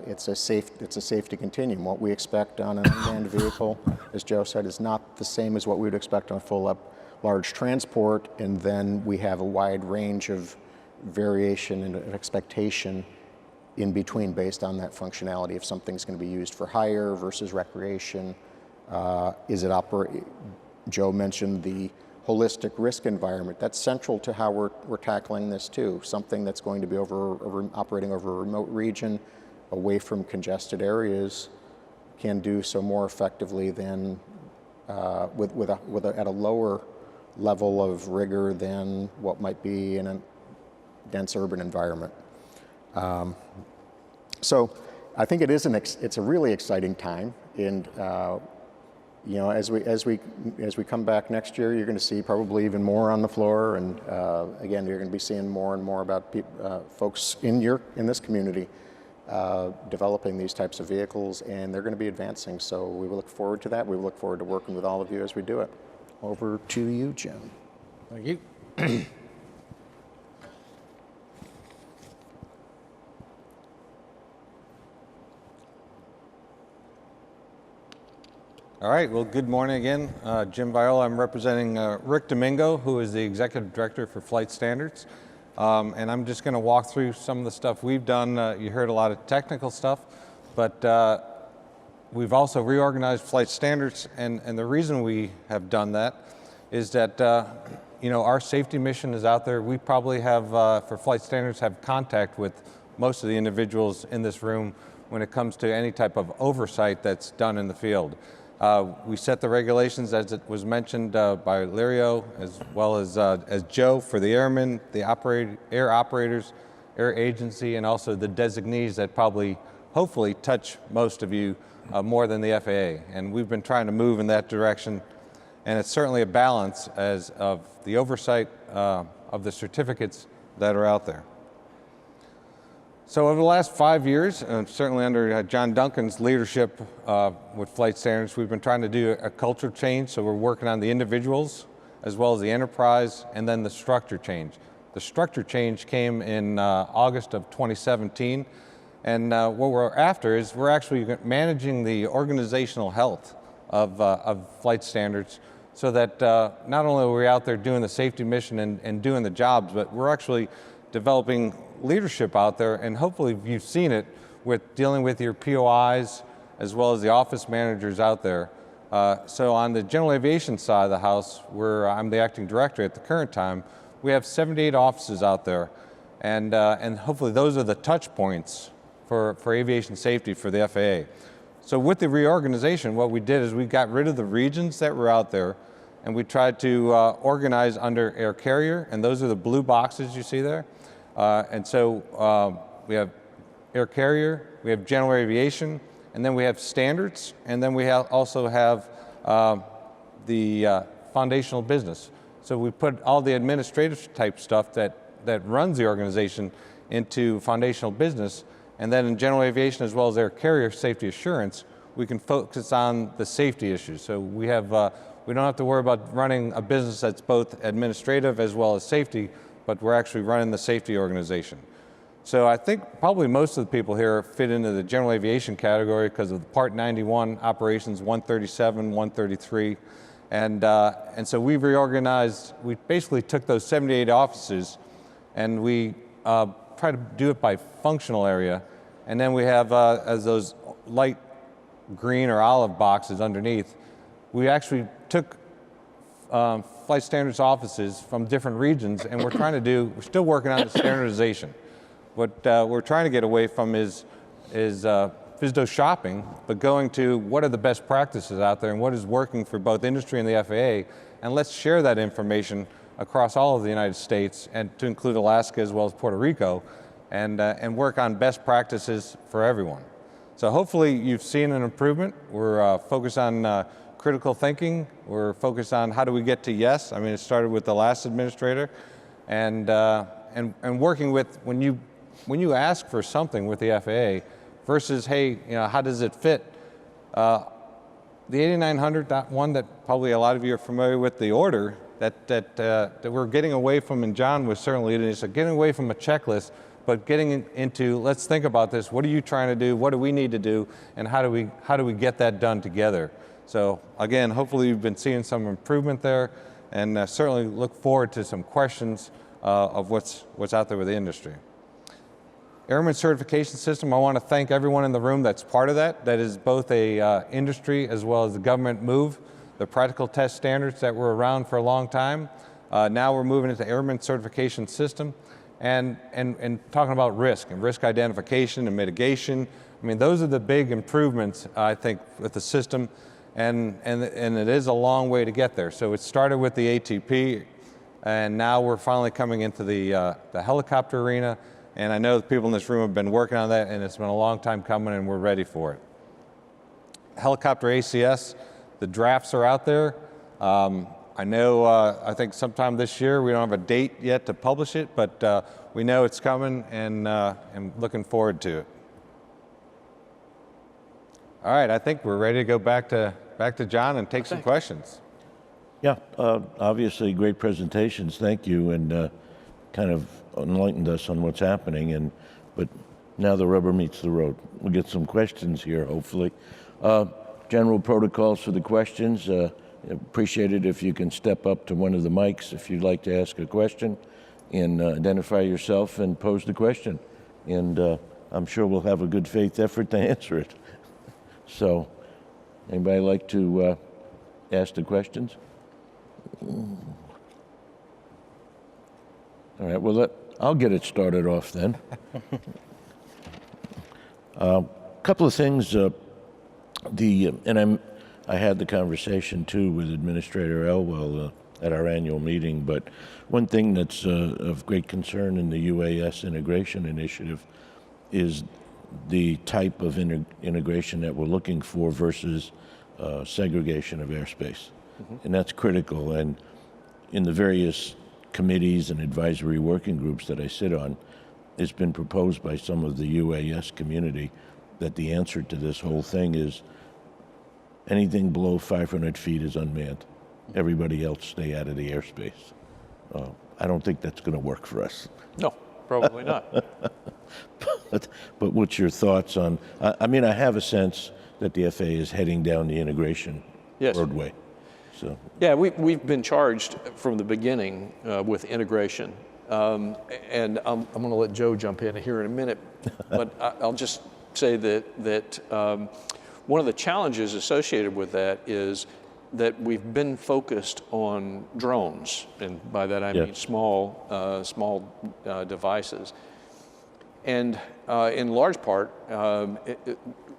It's a safety continuum. What we expect on an unmanned vehicle, as Joe said, is not the same as what we would expect on a full-up large transport, and then we have a wide range of variation and expectation in between based on that functionality. If something's going to be used for hire versus recreation, Joe mentioned the holistic risk environment. That's central to how we're tackling this too. Something that's going to be operating over a remote region, away from congested areas, can do so more effectively than at a lower level of rigor than what might be in a dense urban environment. So I think it's a really exciting time, and you know, as we come back next year, you're going to see probably even more on the floor, and again, you're going to be seeing more and more about folks in this community developing these types of vehicles, and they're going to be advancing. So we will look forward to that. We look forward to working with all of you as we do it. Over to you, Jim. Thank you. All right, well, good morning again. Jim Viola. I'm representing Rick Domingo, who is the Executive Director for Flight Standards. And I'm just going to walk through some of the stuff we've done. You heard a lot of technical stuff, but we've also reorganized Flight Standards, and the reason we have done that is that you know, our safety mission is out there. We probably have, for Flight Standards, have contact with most of the individuals in this room when it comes to any type of oversight that's done in the field. We set the regulations, as it was mentioned by Lirio, as well as Joe, for the airmen, the air operators, air agency, and also the designees that probably, hopefully, touch most of you more than the FAA. And we've been trying to move in that direction, and it's certainly a balance as of the oversight of the certificates that are out there. So over the last 5 years, and certainly under John Duncan's leadership with Flight Standards, we've been trying to do a culture change. So we're working on the individuals as well as the enterprise, and then the structure change. The structure change came in August of 2017. And what we're after is we're actually managing the organizational health of Flight Standards, so that not only are we out there doing the safety mission and doing the jobs, but we're actually developing leadership out there, and hopefully you've seen it with dealing with your POIs as well as the office managers out there. So on the general aviation side of the house, where I'm the acting director at the current time, we have 78 offices out there, and hopefully those are the touch points for aviation safety for the FAA. So with the reorganization, what we did is we got rid of the regions that were out there, and we tried to organize under air carrier, and those are the blue boxes you see there. And so we have air carrier, we have general aviation, and then we have standards, and then we also have the foundational business. So we put all the administrative type stuff that runs the organization into foundational business, and then in general aviation as well as air carrier safety assurance, we can focus on the safety issues. So we have we don't have to worry about running a business that's both administrative as well as safety, but we're actually running the safety organization. So I think probably most of the people here fit into the general aviation category because of the Part 91 operations, 137, 133. And so we reorganized, we basically took those 78 offices and we try to do it by functional area. And then we have, as those light green or olive boxes underneath, we actually took Flight Standards offices from different regions, and we're still working on the standardization. What we're trying to get away from is FSDO shopping, but going to what are the best practices out there and what is working for both industry and the FAA, and let's share that information across all of the United States, and to include Alaska as well as Puerto Rico, and work on best practices for everyone. So hopefully you've seen an improvement. We're focused on critical thinking. We're focused on how do we get to yes. I mean, it started with the last administrator, and working with, when you ask for something with the FAA versus, hey, how does it fit? The 8900, that one that probably a lot of you are familiar with, the order that we're getting away from, and John was certainly leading us, getting away from a checklist, but getting into, let's think about this. What are you trying to do? What do we need to do? And how do we get that done together? So again, hopefully you've been seeing some improvement there, and certainly look forward to some questions of what's out there with the industry. Airman certification system, I want to thank everyone in the room that's part of that. That is both a industry as well as a government move. The practical test standards that were around for a long time. Now we're moving into airman certification system and talking about risk and risk identification and mitigation. I mean, those are the big improvements, I think, with the system, and it is a long way to get there. So it started with the ATP, and now we're finally coming into the helicopter arena, and I know the people in this room have been working on that, and it's been a long time coming, and we're ready for it. Helicopter ACS, the drafts are out there. I know, I think sometime this year, we don't have a date yet to publish it, but we know it's coming, and I'm looking forward to it. All right, I think we're ready to go back to John and take some questions. Yeah, obviously great presentations, thank you, and kind of enlightened us on what's happening, but now the rubber meets the road. We'll get some questions here, hopefully. General protocols for the questions. Appreciate it if you can step up to one of the mics if you'd like to ask a question, and identify yourself and pose the question. And I'm sure we'll have a good faith effort to answer it. So, anybody like to ask the questions? All right, well, I'll get it started off then. A couple of things. I had the conversation too with Administrator Elwell at our annual meeting, but one thing that's of great concern in the UAS integration initiative is the type of integration that we're looking for versus segregation of airspace. Mm-hmm. And that's critical. And in the various committees and advisory working groups that I sit on, it's been proposed by some of the UAS community that the answer to this whole thing is anything below 500 feet is unmanned. Everybody else stay out of the airspace. I don't think that's going to work for us. No, probably not. But what's your thoughts on, I mean, I have a sense that the FAA is heading down the integration roadway. So. Yeah, we've been charged from the beginning with integration. And I'm going to let Joe jump in here in a minute, but I'll just say that one of the challenges associated with that is that we've been focused on drones, and by that I mean small devices. And in large part,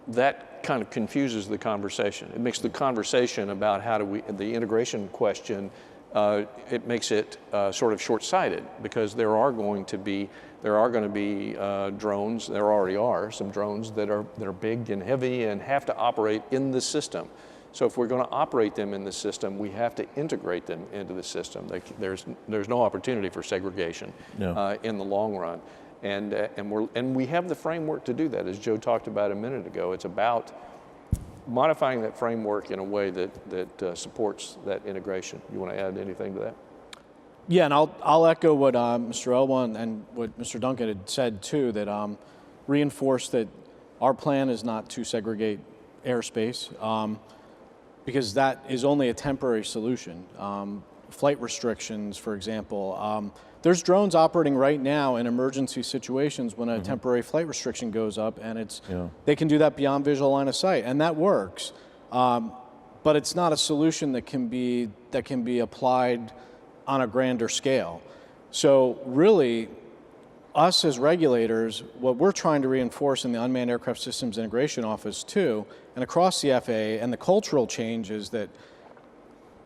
that kind of confuses the conversation. It makes the conversation about the integration question, it makes it sort of short-sighted, because there are going to be drones. There already are some drones that are big and heavy and have to operate in the system. So if we're going to operate them in the system, we have to integrate them into the system. There's no opportunity for segregation in the long run, and we have the framework to do that, as Joe talked about a minute ago. It's about modifying that framework in a way that supports that integration. You want to add anything to that? Yeah, and I'll echo what Mr. Elwell and what Mr. Duncan had said too, that reinforce that our plan is not to segregate airspace, because that is only a temporary solution. Flight restrictions, for example. There's drones operating right now in emergency situations when a temporary flight restriction goes up, and they can do that beyond visual line of sight, and that works. But it's not a solution that can be applied on a grander scale. So really, us as regulators, what we're trying to reinforce in the Unmanned Aircraft Systems Integration Office too, and across the FAA, and the cultural change, is that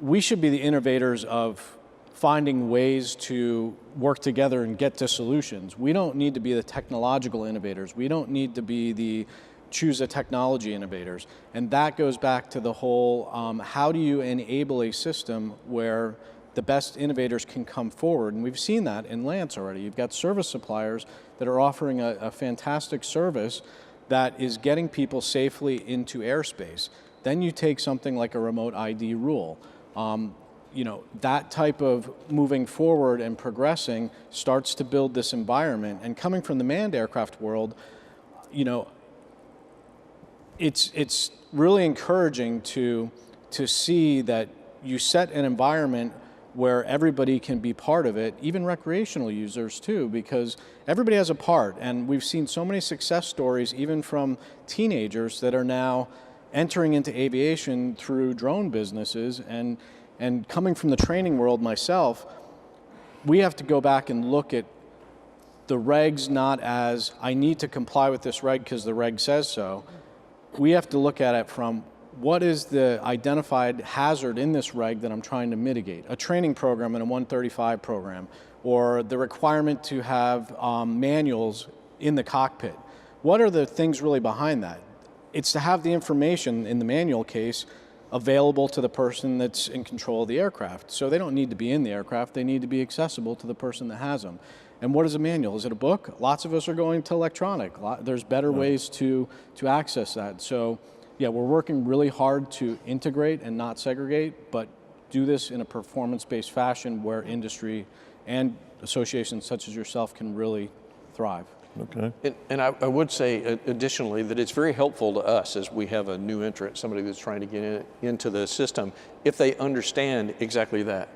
we should be the innovators of finding ways to work together and get to solutions. We don't need to be the technological innovators. We don't need to be the choose a technology innovators. And that goes back to the whole, how do you enable a system where the best innovators can come forward. And we've seen that in Lance already. You've got service suppliers that are offering a fantastic service that is getting people safely into airspace. Then you take something like a remote ID rule. That type of moving forward and progressing starts to build this environment. And coming from the manned aircraft world, it's really encouraging to see that you set an environment where everybody can be part of it, even recreational users too, because everybody has a part. And we've seen so many success stories, even from teenagers that are now entering into aviation through drone businesses. And coming from the training world myself, we have to go back and look at the regs not as, I need to comply with this reg because the reg says so. We have to look at it from, what is the identified hazard in this reg that I'm trying to mitigate? A training program and a 135 program, or the requirement to have manuals in the cockpit. What are the things really behind that? It's to have the information in the manual case available to the person that's in control of the aircraft. So they don't need to be in the aircraft, they need to be accessible to the person that has them. And what is a manual? Is it a book? Lots of us are going to electronic. There's better ways to access that. So yeah, we're working really hard to integrate and not segregate, but do this in a performance-based fashion where industry and associations such as yourself can really thrive. Okay. And I would say additionally that it's very helpful to us as we have a new entrant, somebody that's trying to get into the system, if they understand exactly that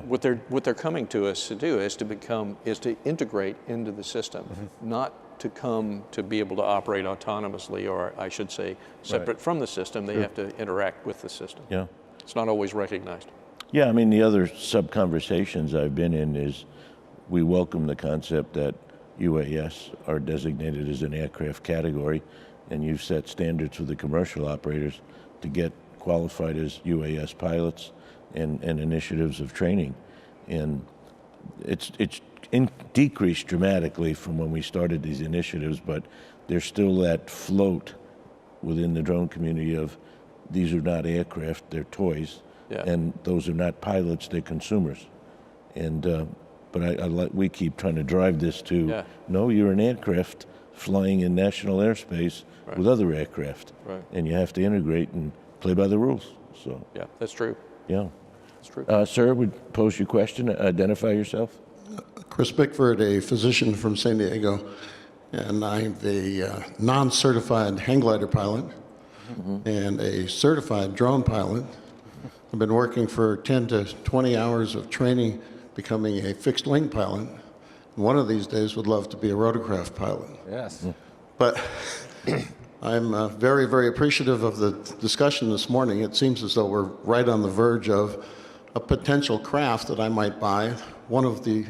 what they're coming to us to do is to integrate into the system, not to come to be able to operate autonomously, or I should say separate from the system. They have to interact with the system. Yeah. It's not always recognized. Yeah, I mean, the other sub-conversations I've been in is we welcome the concept that UAS are designated as an aircraft category, and you've set standards for the commercial operators to get qualified as UAS pilots and initiatives of training. And it's decreased dramatically from when we started these initiatives, but there's still that float within the drone community of these are not aircraft, they're toys, and those are not pilots, they're consumers. And but we keep trying to drive this to, no, you're an aircraft flying in national airspace with other aircraft, and you have to integrate and play by the rules. So yeah, that's true. Yeah, that's true. Sir, would pose your question. Identify yourself. Chris Bickford, a physician from San Diego, and I'm a non-certified hang glider pilot and a certified drone pilot. I've been working for 10 to 20 hours of training becoming a fixed wing pilot. One of these days would love to be a rotorcraft pilot. Yes. But I'm very, very appreciative of the discussion this morning. It seems as though we're right on the verge of a potential craft that I might buy. One of the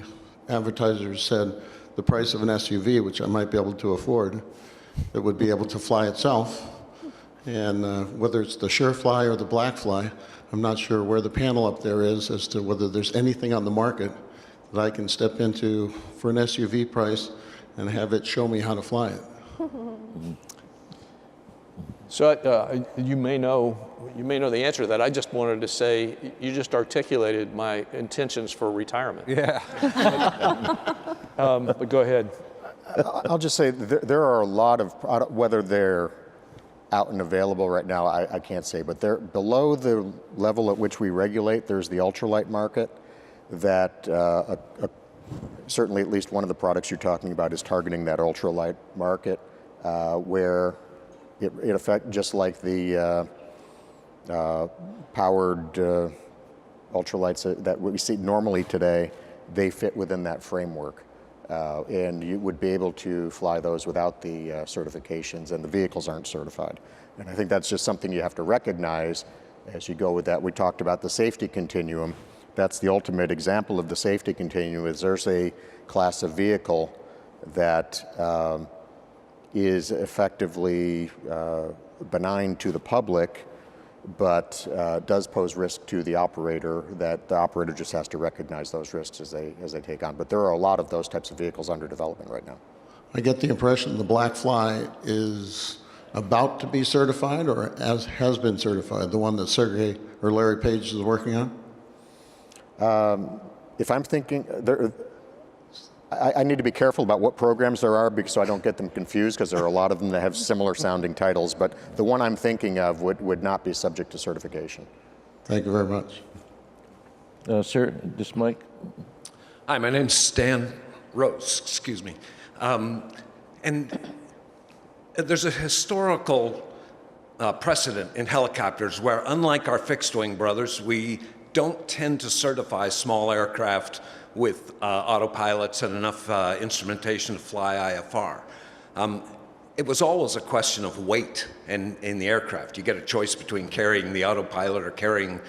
advertisers said the price of an SUV, which I might be able to afford, that would be able to fly itself. And whether it's the Surefly or the Blackfly, I'm not sure where the panel up there is as to whether there's anything on the market that I can step into for an SUV price and have it show me how to fly it. So you may know the answer to that. I just wanted to say you just articulated my intentions for retirement. Yeah. But go ahead. I'll just say there are a lot of products, whether they're out and available right now, I can't say, but they're below the level at which we regulate. There's the ultralight market that certainly at least one of the products you're talking about is targeting that ultralight market where it affects, just like the powered ultralights that we see normally today, they fit within that framework. And you would be able to fly those without the certifications, and the vehicles aren't certified. And I think that's just something you have to recognize as you go with that. We talked about the safety continuum. That's the ultimate example of the safety continuum, is there's a class of vehicle that is effectively benign to the public, but does pose risk to the operator, that the operator just has to recognize those risks as they take on. But there are a lot of those types of vehicles under development right now. I get the impression the Blackfly is about to be certified, or has been certified, the one that Sergey or Larry Page is working on? If I'm thinking, I need to be careful about what programs there are because so I don't get them confused, because there are a lot of them that have similar sounding titles, but the one I'm thinking of would not be subject to certification. Thank you very much. Sir, this mic. Hi, my name's Stan Rose, excuse me. And there's a historical precedent in helicopters where, unlike our fixed-wing brothers, we don't tend to certify small aircraft with autopilots and enough instrumentation to fly IFR. It was always a question of weight in the aircraft. You get a choice between carrying the autopilot or carrying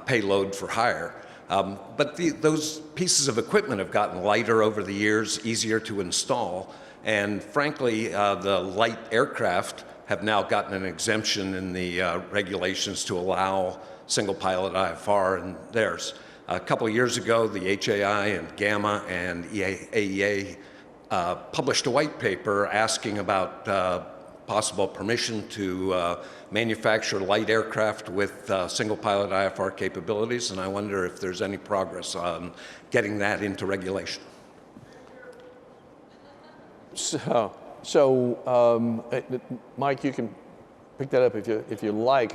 payload for hire. But those pieces of equipment have gotten lighter over the years, easier to install, and frankly, the light aircraft have now gotten an exemption in the regulations to allow single-pilot IFR in theirs. A couple of years ago, the HAI and Gamma and AEA published a white paper asking about possible permission to manufacture light aircraft with single-pilot IFR capabilities, and I wonder if there's any progress on getting that into regulation. So Mike, you can pick that up if you like.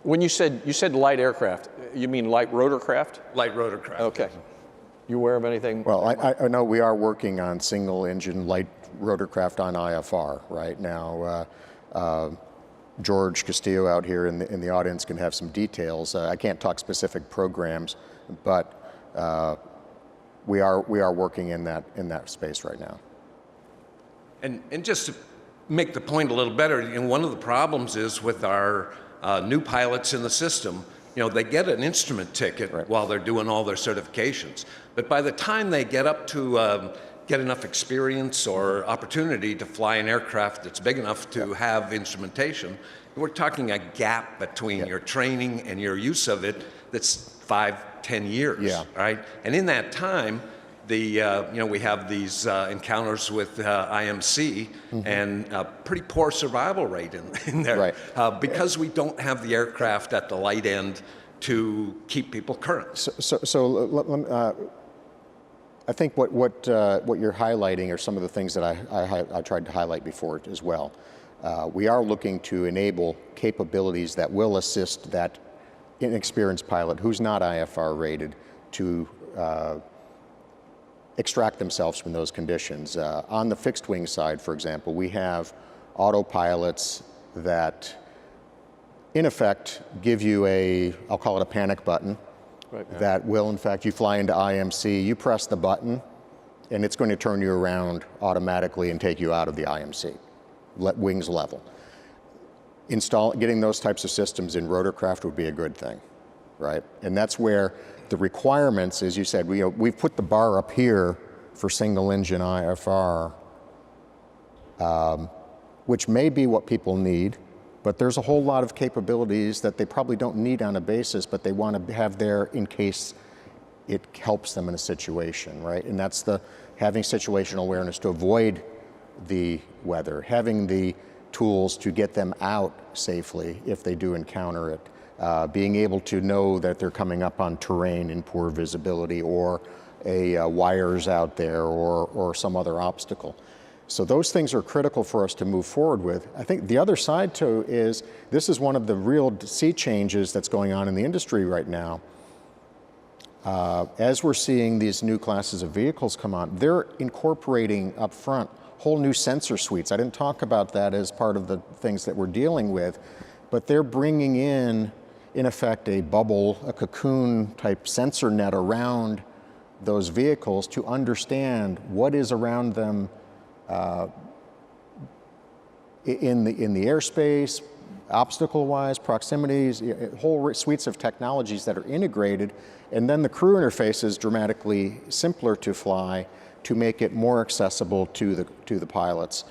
When you said light aircraft, you mean light rotorcraft? Light rotorcraft. Okay. You aware of anything? Well, I know we are working on single-engine light rotorcraft on IFR right now. George Castillo out here in the audience can have some details. I can't talk specific programs, but we are working in that space right now. And just to make the point a little better, one of the problems is with our new pilots in the system, they get an instrument ticket while they're doing all their certifications. But by the time they get up to get enough experience or opportunity to fly an aircraft that's big enough to have instrumentation, we're talking a gap between your training and your use of it that's 5-10 years, right? And in that time, we have these encounters with IMC and a pretty poor survival rate in there because we don't have the aircraft at the light end to keep people current. So I think what you're highlighting are some of the things that I tried to highlight before as well. We are looking to enable capabilities that will assist that inexperienced pilot who's not IFR rated to extract themselves from those conditions. On the fixed wing side, for example, we have autopilots that in effect give you I'll call it a panic button, that will, in fact, you fly into IMC, you press the button, and it's going to turn you around automatically and take you out of the IMC, wings level. Getting those types of systems in rotorcraft would be a good thing, right? And that's where the requirements, as you said, we've put the bar up here for single-engine IFR, which may be what people need, but there's a whole lot of capabilities that they probably don't need on a basis, but they want to have there in case it helps them in a situation, right? And that's having situational awareness to avoid the weather, having the tools to get them out safely if they do encounter it, being able to know that they're coming up on terrain in poor visibility or wires out there or some other obstacle. So those things are critical for us to move forward with. I think the other side too is this is one of the real sea changes that's going on in the industry right now. As we're seeing these new classes of vehicles come on, they're incorporating up front whole new sensor suites. I didn't talk about that as part of the things that we're dealing with, but they're bringing in effect, a bubble, a cocoon type sensor net around those vehicles to understand what is around them in the airspace, obstacle-wise, proximities, whole suites of technologies that are integrated, and then the crew interface is dramatically simpler to fly to make it more accessible to the pilots.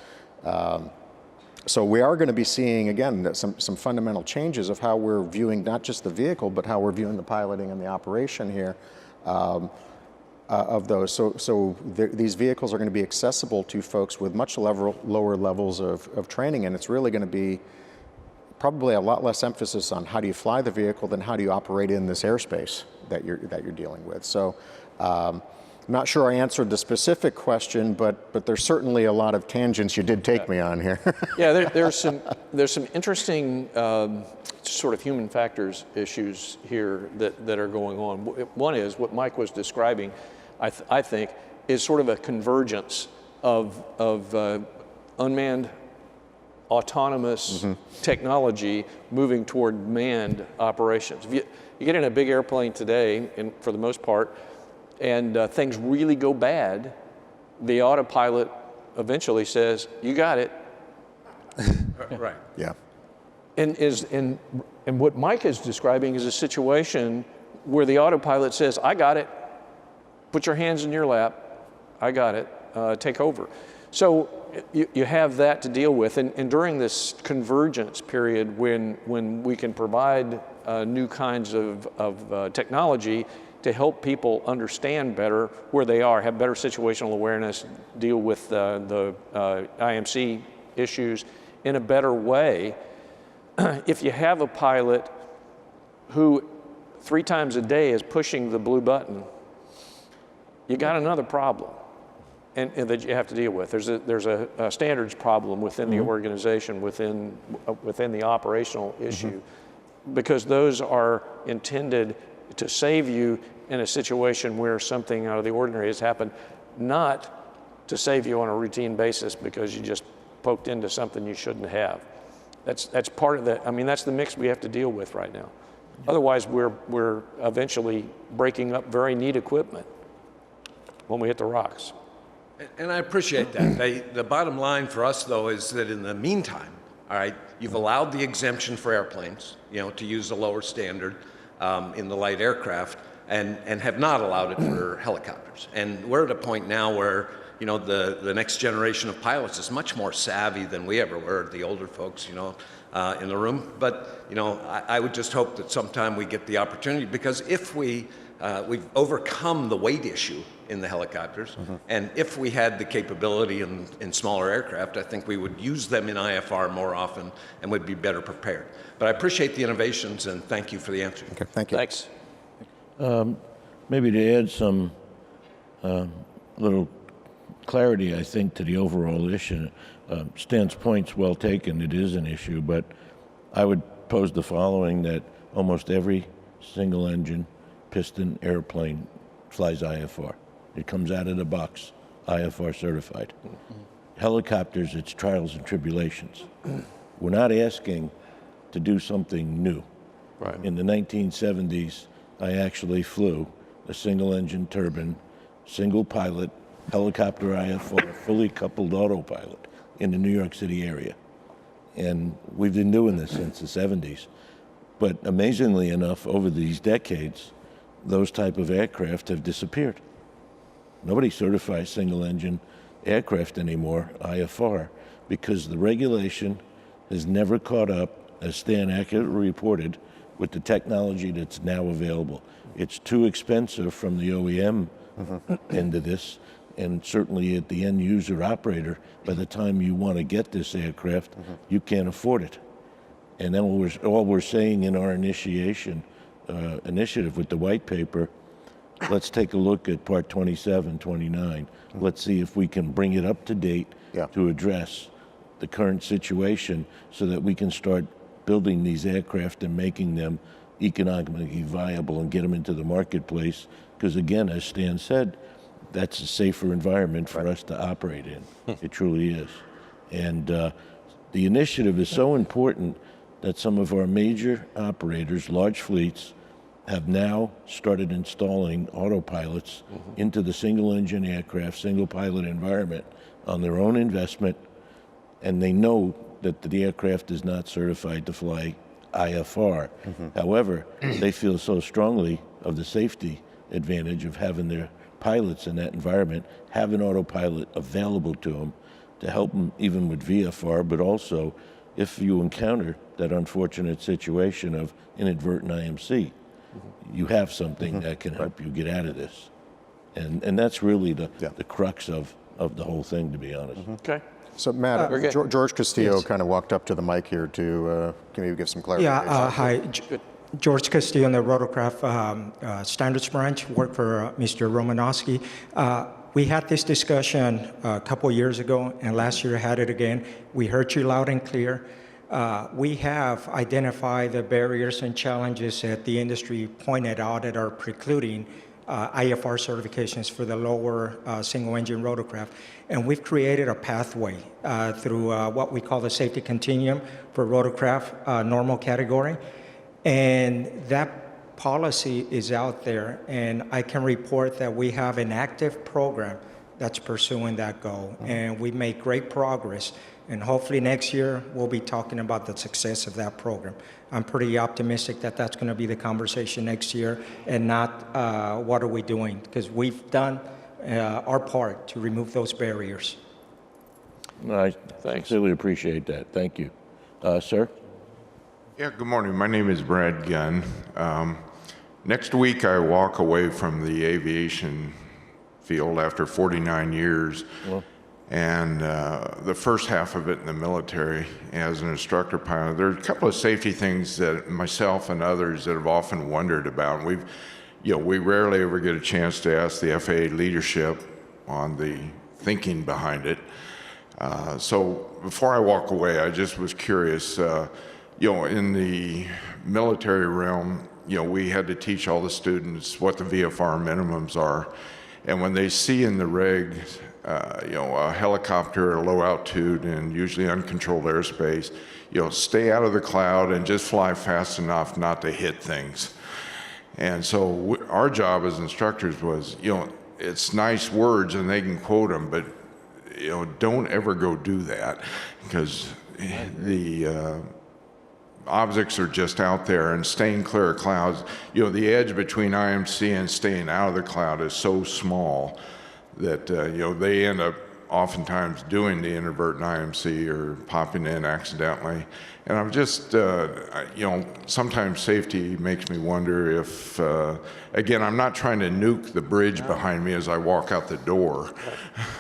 So we are going to be seeing, again, some fundamental changes of how we're viewing not just the vehicle, but how we're viewing the piloting and the operation here of those. So these vehicles are going to be accessible to folks with much lower levels of training, and it's really going to be probably a lot less emphasis on how do you fly the vehicle than how do you operate in this airspace that you're dealing with. So I'm not sure I answered the specific question, but there's certainly a lot of tangents you did take me on here. Yeah, there's some interesting sort of human factors issues here that are going on. One is what Mike was describing, I think, is sort of a convergence of unmanned autonomous technology moving toward manned operations. If you get in a big airplane today, and for the most part, and things really go bad, the autopilot eventually says, "You got it." Right. Yeah. And what Mike is describing is a situation where the autopilot says, "I got it. Put your hands in your lap. I got it. Take over." So you have that to deal with, and during this convergence period, when we can provide new kinds of technology to help people understand better where they are, have better situational awareness, deal with the IMC issues in a better way. If you have a pilot who 3 times a day is pushing the blue button, you got another problem, and that you have to deal with. There's a standards problem within the organization, within the operational issue, because those are intended to save you in a situation where something out of the ordinary has happened, not to save you on a routine basis because you just poked into something you shouldn't have. That's part of that. I mean, that's the mix we have to deal with right now. Otherwise, we're eventually breaking up very neat equipment when we hit the rocks. And I appreciate that. The bottom line for us, though, is that in the meantime, all right, you've allowed the exemption for airplanes, to use a lower standard in the light aircraft, and have not allowed it for helicopters. And we're at a point now where, the next generation of pilots is much more savvy than we ever were, the older folks, in the room. But, I would just hope that sometime we get the opportunity, because if we've overcome the weight issue in the helicopters, and if we had the capability in smaller aircraft, I think we would use them in IFR more often and would be better prepared. But I appreciate the innovations, and thank you for the answer. Okay, thank you. Thanks. Maybe to add some little clarity, I think, to the overall issue. Stan's point's well taken. It is an issue, but I would pose the following, that almost every single engine piston airplane flies IFR. It comes out of the box, IFR certified. Helicopters, it's trials and tribulations. We're not asking to do something new. Right. In the 1970s, I actually flew a single engine turbine, single pilot, helicopter IFR, fully coupled autopilot in the New York City area. And we've been doing this since the 70s. But amazingly enough, over these decades, those type of aircraft have disappeared. Nobody certifies single engine aircraft anymore, IFR, because the regulation has never caught up, as Stan accurately reported, with the technology that's now available. It's too expensive from the OEM end of this, and certainly at the end user operator, by the time you want to get this aircraft, you can't afford it. And then all we're saying in our initiative with the white paper, let's take a look at part 27, 29. Let's see if we can bring it up to date to address the current situation so that we can start building these aircraft and making them economically viable and get them into the marketplace. Because again, as Stan said, that's a safer environment for us to operate in. It truly is. And the initiative is so important that some of our major operators, large fleets, have now started installing autopilots into the single engine aircraft, single pilot environment on their own investment, and they know that the aircraft is not certified to fly IFR. However, they feel so strongly of the safety advantage of having their pilots in that environment, have an autopilot available to them to help them even with VFR, but also if you encounter that unfortunate situation of inadvertent IMC, you have something that can help you get out of this. And that's really the crux of the whole thing, to be honest. Okay. So Matt, George Castillo kind of walked up to the mic here to can you give some clarification? Hi, George Castillo in the Rotorcraft Standards Branch, work for Mr. Romanowski. We had this discussion a couple years ago, and last year had it again. We heard you loud and clear. We have identified the barriers and challenges that the industry pointed out that are precluding IFR certifications for the lower single-engine rotorcraft. And we've created a pathway through what we call the safety continuum for rotorcraft normal category. And that policy is out there, and I can report that we have an active program that's pursuing that goal. And we made great progress. And hopefully next year, we'll be talking about the success of that program. I'm pretty optimistic that that's going to be the conversation next year and not what are we doing, because we've done our part to remove those barriers. I sincerely appreciate that. Thank you. Sir? Yeah, good morning. My name is Brad Gunn. Next week, I walk away from the aviation field after 49 years. Well, and the first half of it in the military as an instructor pilot. There are a couple of safety things that myself and others that have often wondered about. We rarely ever get a chance to ask the FAA leadership on the thinking behind it. So before I walk away, I just was curious, in the military realm, we had to teach all the students what the VFR minimums are. And when they see in the regs, a helicopter at low altitude and usually uncontrolled airspace, stay out of the cloud and just fly fast enough not to hit things. And so our job as instructors was, it's nice words and they can quote them, but don't ever go do that, because the objects are just out there, and staying clear of clouds. The edge between IMC and staying out of the cloud is so small that they end up oftentimes doing the inadvertent IMC or popping in accidentally. And I'm just, sometimes safety makes me wonder if, again, I'm not trying to nuke the bridge behind me as I walk out the door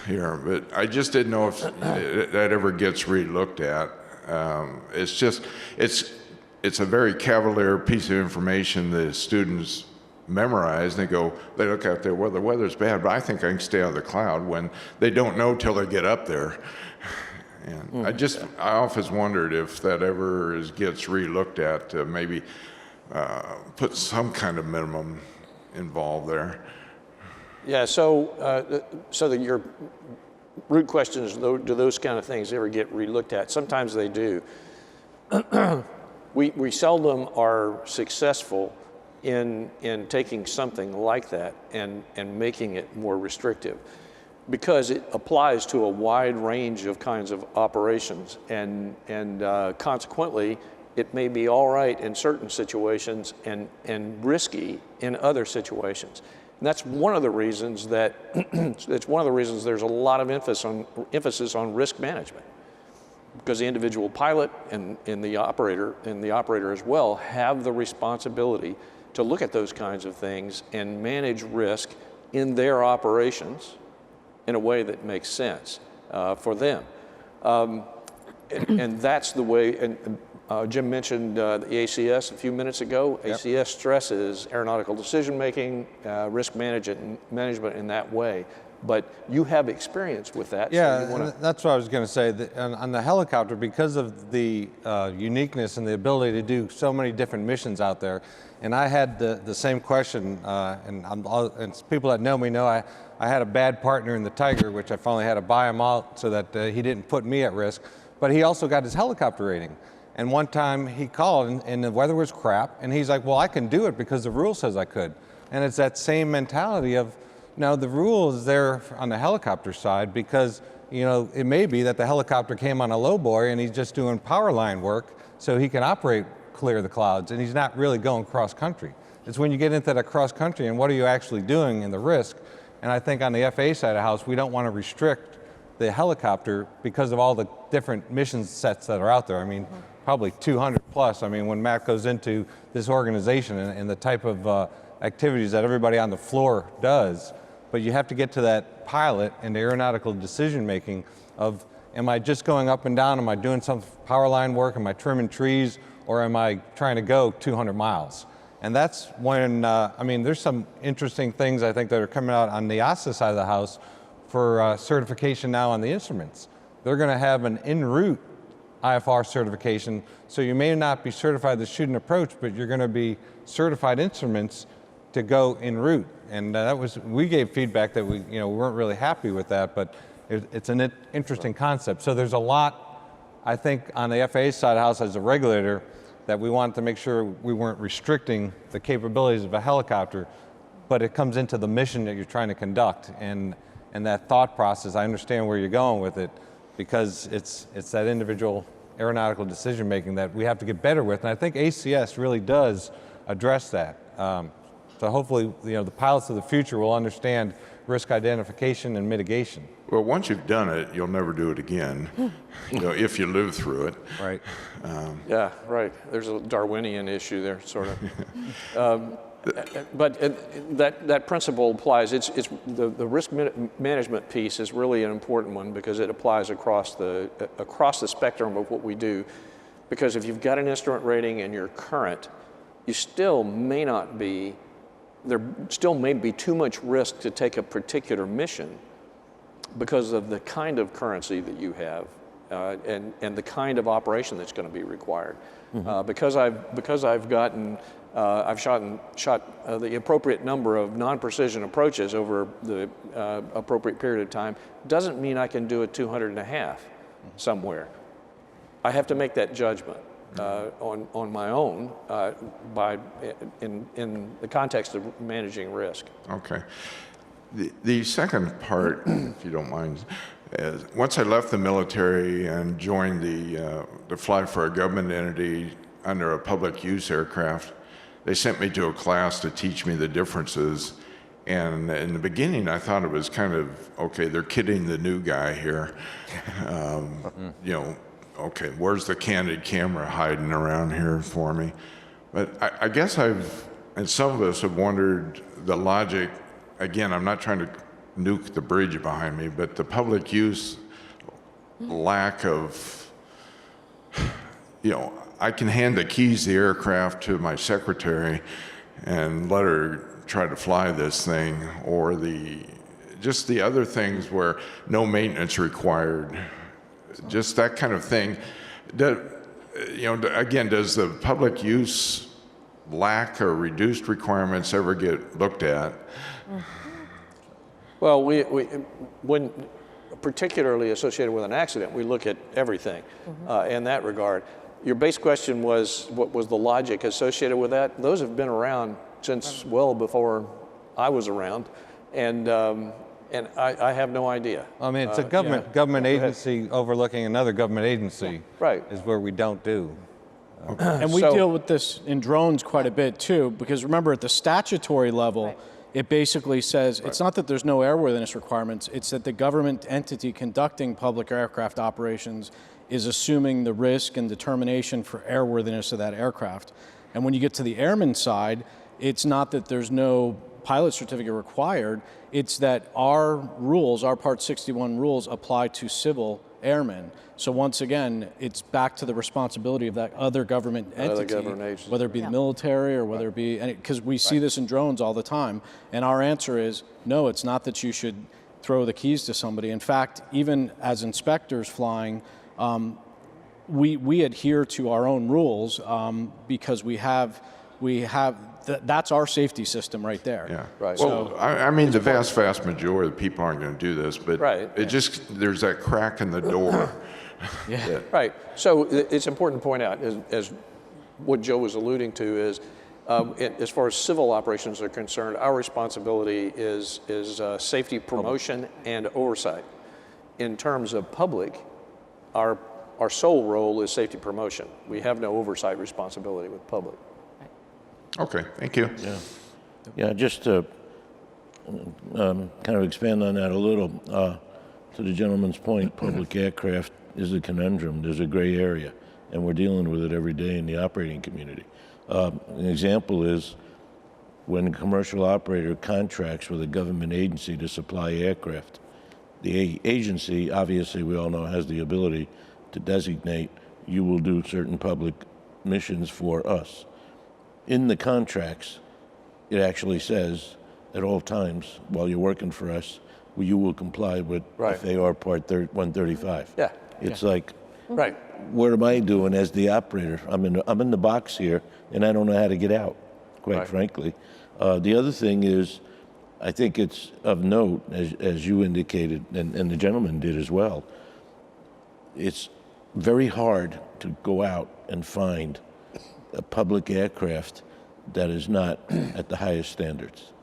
here, but I just didn't know if that ever gets re-looked at. It's just, it's a very cavalier piece of information that students memorize, and they look out there, well, the weather's bad, but I think I can stay out of the cloud, when they don't know till they get up there. And I often wondered if that ever gets re-looked at to maybe put some kind of minimum involved there. Yeah, so that your root question is, do those kind of things ever get re-looked at? Sometimes they do. We seldom are successful in taking something like that and making it more restrictive, because it applies to a wide range of kinds of operations, and consequently it may be all right in certain situations and risky in other situations. And that's one of the reasons that there's a lot of emphasis on risk management, because the individual pilot and the operator as well have the responsibility to look at those kinds of things and manage risk in their operations in a way that makes sense for them. And that's the way, and Jim mentioned the ACS a few minutes ago. Yep. ACS stresses aeronautical decision-making, risk management in that way. But you have experience with that. Yeah, so that's what I was going to say. On the helicopter, because of the uniqueness and the ability to do so many different missions out there, and I had the same question, and people that know me know I had a bad partner in the Tiger, which I finally had to buy him out so that he didn't put me at risk. But he also got his helicopter rating. And one time he called and the weather was crap, and he's like, well, I can do it because the rule says I could. And it's that same mentality of, now, the rule is there on the helicopter side because, it may be that the helicopter came on a low buoy and he's just doing power line work so he can operate clear of the clouds, and he's not really going cross country. It's when you get into that cross country and what are you actually doing in the risk. And I think on the FAA side of the house, we don't want to restrict the helicopter because of all the different mission sets that are out there. I mean, probably 200 plus. I mean, when Matt goes into this organization and the type of activities that everybody on the floor does, but you have to get to that pilot and the aeronautical decision making of, am I just going up and down? Am I doing some power line work? Am I trimming trees? Or am I trying to go 200 miles? And that's when, I mean, there's some interesting things I think that are coming out on the EASA side of the house for certification now on the instruments. They're going to have an en route IFR certification, so you may not be certified to shoot and approach, but you're going to be certified instruments to go en route. And that was, we gave feedback that we weren't really happy with that, but it's an interesting concept. So there's a lot, I think, on the FAA side of the house as a regulator that we wanted to make sure we weren't restricting the capabilities of a helicopter, but it comes into the mission that you're trying to conduct. And that thought process, I understand where you're going with it, because it's that individual aeronautical decision making that we have to get better with. And I think ACS really does address that. So hopefully, the pilots of the future will understand risk identification and mitigation. Well, once you've done it, you'll never do it again, if you live through it. Right. Yeah, right. There's a Darwinian issue there, sort of. But that principle applies. It's the risk management piece is really an important one because it applies across the spectrum of what we do. Because if you've got an instrument rating and you're current, you still may not be. There still may be too much risk to take a particular mission because of the kind of currency that you have and the kind of operation that's going to be required. Because I've gotten I've shot the appropriate number of non-precision approaches over the appropriate period of time doesn't mean I can do a 200.5 somewhere. I have to make that judgment on my own in the context of managing risk. Okay. The second part, if you don't mind, is once I left the military and joined the fly for a government entity under a public use aircraft, they sent me to a class to teach me the differences. And in the beginning, I thought it was kind of, okay, they're kidding the new guy here. Okay, where's the candid camera hiding around here for me? But I guess and some of us have wondered the logic. Again, I'm not trying to nuke the bridge behind me, but the public use lack of, I can hand the keys to the aircraft to my secretary and let her try to fly this thing, or just the other things where no maintenance required, just that kind of thing. Again, does the public use lack or reduced requirements ever get looked at? Well, when particularly associated with an accident, we look at everything in that regard. Your base question was, what was the logic associated with that? Those have been around since well before I was around, and I have no idea. I mean, it's a government agency overlooking another government agency. Right. Is where we don't do. And we deal with this in drones quite a bit too, because remember at the statutory level, it basically says it's not that there's no airworthiness requirements, it's that the government entity conducting public aircraft operations is assuming the risk and determination for airworthiness of that aircraft. And when you get to the airman side, it's not that there's no pilot certificate required, it's that our rules, our Part 61 rules, apply to civil airmen. So once again, it's back to the responsibility of that other government entity, whether it be the military or whether it be, because we see this in drones all the time, and our answer is, no, it's not that you should throw the keys to somebody. In fact, even as inspectors flying, we adhere to our own rules because that's our safety system right there. Yeah. Right. Well, So, I mean, the vast majority of people aren't going to do this, but there's that crack in the door. Right. So it's important to point out, as what Joe was alluding to, is as far as civil operations are concerned, our responsibility is safety promotion and oversight. In terms of public, our sole role is safety promotion. We have no oversight responsibility with public. Okay, thank you. Yeah, just to kind of expand on that a little, to the gentleman's point, public aircraft is a conundrum. There's a gray area, and we're dealing with it every day in the operating community. An example is when a commercial operator contracts with a government agency to supply aircraft, the agency, obviously, we all know, has the ability to designate you will do certain public missions for us. In the contracts, it actually says at all times while you're working for us, you will comply with FAR Part 135. Yeah. It's like, Right. what am I doing as the operator? I'm in the box here, and I don't know how to get out, quite frankly. The other thing is, I think it's of note, as you indicated, and the gentleman did as well, it's very hard to go out and find a public aircraft that is not at the highest standards.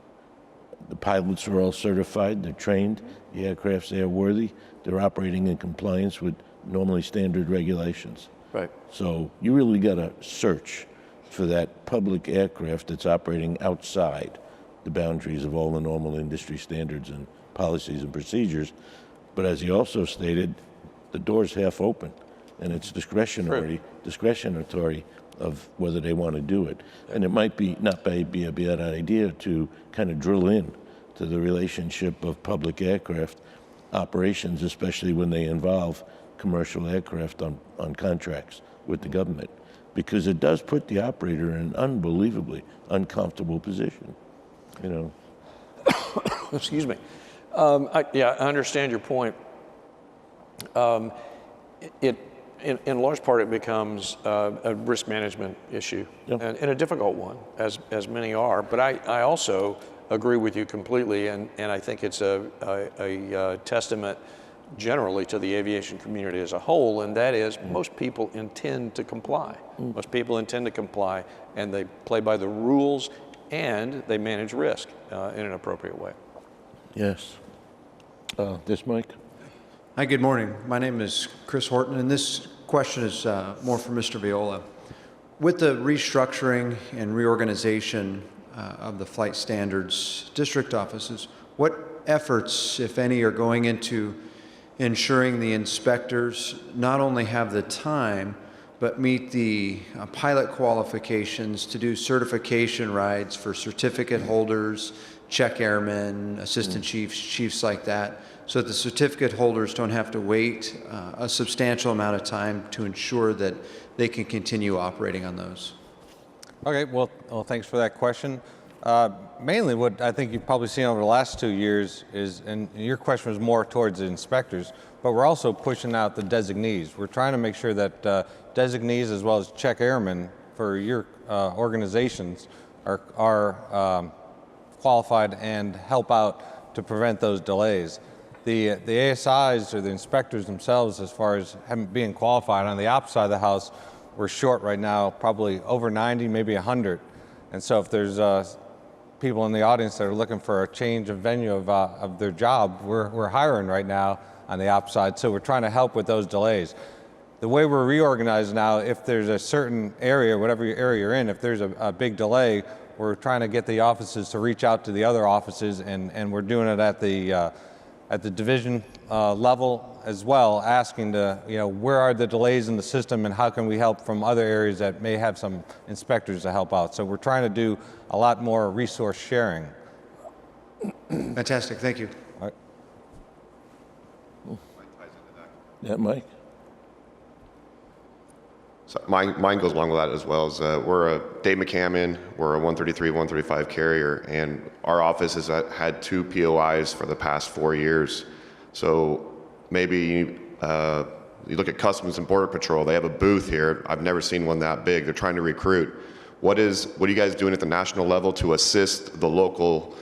The pilots are all certified, they're trained, the aircraft's airworthy, they're operating in compliance with normally standard regulations. Right. So you really got to search for that public aircraft that's operating outside the boundaries of all the normal industry standards and policies and procedures. But as he also stated, the door's half open, and it's discretionary of whether they want to do it. And it might be not be a bad idea to kind of drill in to the relationship of public aircraft operations, especially when they involve commercial aircraft on contracts with the government, because it does put the operator in an unbelievably uncomfortable position, you know. Excuse me. I understand your point. In large part, it becomes a risk management issue, and a difficult one, as many are. But I also agree with you completely, and I think it's a testament generally to the aviation community as a whole, and that is most people intend to comply. Most people intend to comply, and they play by the rules, and they manage risk in an appropriate way. Yes. This mic. Hi, good morning. My name is Chris Horton, and this question is more for Mr. Viola. With the restructuring and reorganization of the flight standards district offices, what efforts, if any, are going into ensuring the inspectors not only have the time, but meet the pilot qualifications to do certification rides for certificate holders, check airmen, assistant chiefs, chiefs like that, so that the certificate holders don't have to wait a substantial amount of time to ensure that they can continue operating on those? Okay, well, thanks for that question. Mainly what I think you've probably seen over the last 2 years is, and your question was more towards the inspectors, but we're also pushing out the designees. We're trying to make sure that designees as well as check airmen for your organizations are qualified and help out to prevent those delays. The ASIs, or the inspectors themselves, as far as being qualified on the ops side of the house, we're short right now, probably over 90, maybe 100. And so if there's people in the audience that are looking for a change of venue of their job, we're hiring right now on the ops side, so we're trying to help with those delays. The way we're reorganized now, if there's a certain area, whatever area you're in, if there's a big delay, we're trying to get the offices to reach out to the other offices, and we're doing it at the division level as well, asking to, where are the delays in the system and how can we help from other areas that may have some inspectors to help out. So we're trying to do a lot more resource sharing. Fantastic, thank you. All right. That Mike? So mine goes along with that as well. We're a Dave McCammon, we're a 133, 135 carrier, and our office has had 2 POIs for the past 4 years. So maybe you look at Customs and Border Patrol, they have a booth here. I've never seen one that big. They're trying to recruit. What are you guys doing at the national level to assist the local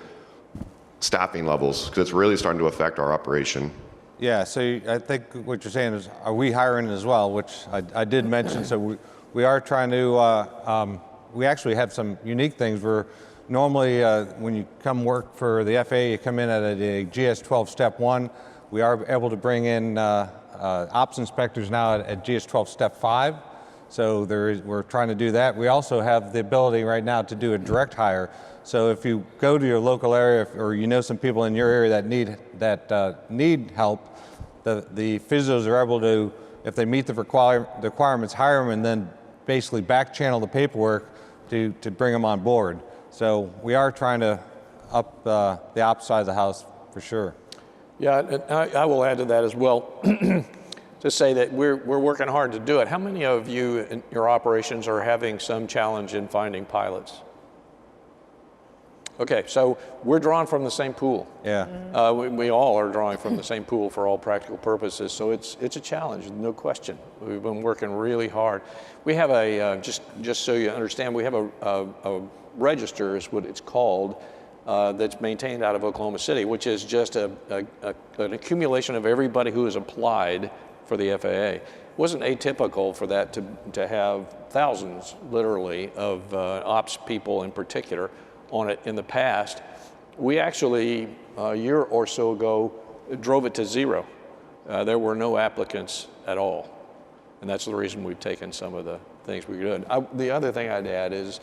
staffing levels? Because it's really starting to affect our operation. Yeah, so I think what you're saying is, are we hiring as well, which I did mention. So we are trying to, we actually have some unique things. We're normally, when you come work for the FAA, you come in at a GS-12 Step 1. We are able to bring in ops inspectors now at GS-12 Step 5. So we're trying to do that. We also have the ability right now to do a direct hire. So if you go to your local area, or you know some people in your area that need help, the physios are able to, if they meet the requirements, hire them and then basically back channel the paperwork to bring them on board. So we are trying to up the ops side of the house for sure. Yeah, and I will add to that as well. To say that we're working hard to do it. How many of you in your operations are having some challenge in finding pilots? Okay, so we're drawing from the same pool. Yeah. We all are drawing from the same pool for all practical purposes, so it's a challenge, no question. We've been working really hard. We have a, just so you understand, we have a register is what it's called, that's maintained out of Oklahoma City, which is just an accumulation of everybody who has applied for the FAA. It wasn't atypical for that to have thousands, literally, of ops people in particular on it in the past. We actually, a year or so ago, drove it to zero. There were no applicants at all. And that's the reason we've taken some of the things we did. The other thing I'd add is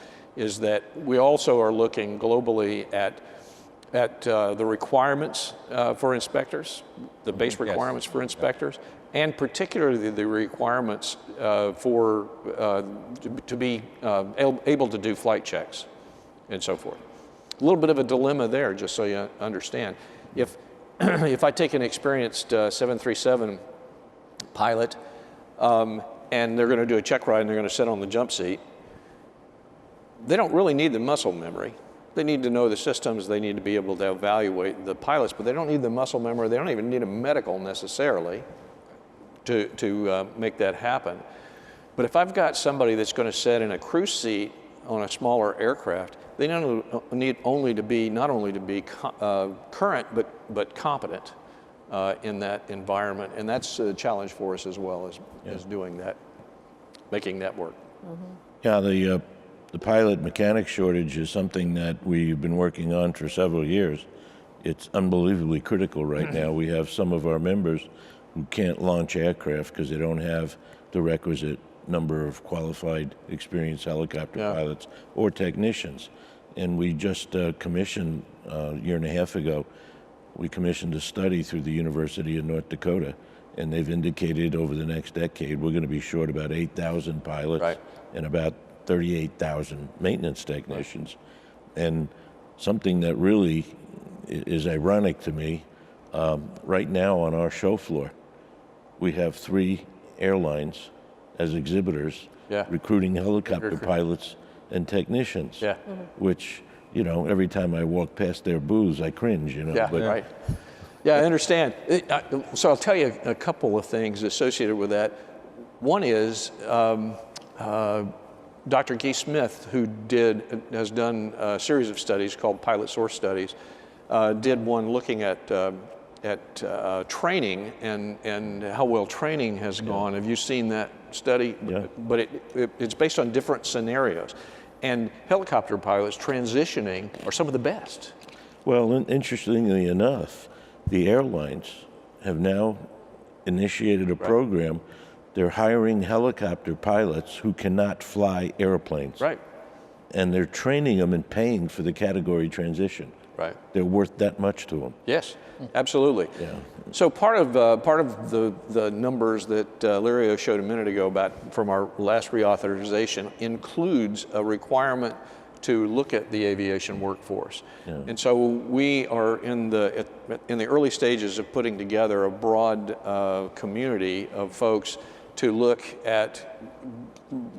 that we also are looking globally at the requirements for inspectors, the base requirements for inspectors, and particularly the requirements to be able to do flight checks and so forth. A little bit of a dilemma there, just so you understand. If I take an experienced 737 pilot and they're going to do a check ride and they're going to sit on the jump seat, they don't really need the muscle memory. They need to know the systems. They need to be able to evaluate the pilots, but they don't need the muscle memory. They don't even need a medical necessarily to make that happen. But if I've got somebody that's going to sit in a cruise seat on a smaller aircraft, they need only to be current but competent in that environment, and that's a challenge for us as well as doing that, making that work. Yeah, the pilot mechanic shortage is something that we've been working on for several years. It's unbelievably critical right now. We have some of our members who can't launch aircraft because they don't have the requisite number of qualified, experienced helicopter pilots or technicians. And we just commissioned, a year and a half ago, we commissioned a study through the University of North Dakota, and they've indicated over the next decade we're going to be short about 8,000 pilots and about 38,000 maintenance technicians. And something that really is ironic to me, right now on our show floor, we have 3 airlines as exhibitors recruiting helicopter pilots and technicians, which, you know, every time I walk past their booths, I cringe, you know. Yeah, right. Yeah, I understand. So I'll tell you a couple of things associated with that. One is Dr. Guy Smith, who has done a series of studies called pilot source studies, did one looking at training and how well training has gone. Have you seen that study? Yeah. But it's based on different scenarios. And helicopter pilots transitioning are some of the best. Well, interestingly enough, the airlines have now initiated a program. They're hiring helicopter pilots who cannot fly airplanes. Right. And they're training them and paying for the category transition. Right. They're worth that much to them. Yes, absolutely. Yeah. So part of the numbers that Lirio showed a minute ago about from our last reauthorization includes a requirement to look at the aviation workforce. Yeah. And so we are in the early stages of putting together a broad community of folks to look at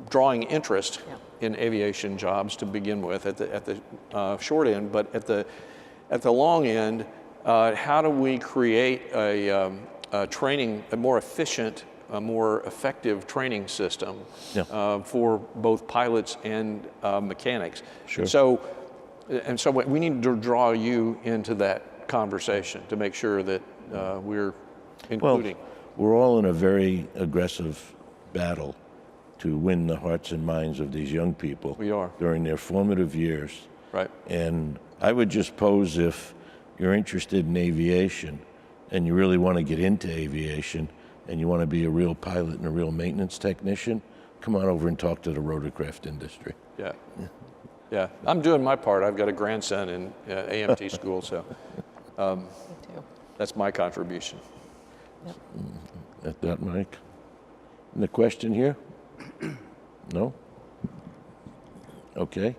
drawing interest in aviation jobs to begin with at the short end, but at the long end, how do we create a more efficient, a more effective training system for both pilots and mechanics? Sure. And so we need to draw you into that conversation to make sure that we're including. Well, we're all in a very aggressive battle to win the hearts and minds of these young people. We are. During their formative years. Right. And I would just pose, if you're interested in aviation and you really want to get into aviation and you want to be a real pilot and a real maintenance technician, come on over and talk to the rotorcraft industry. Yeah. Yeah, I'm doing my part. I've got a grandson in AMT school, so that's my contribution. Yep. At that, Mike. And the question here? No? Okay.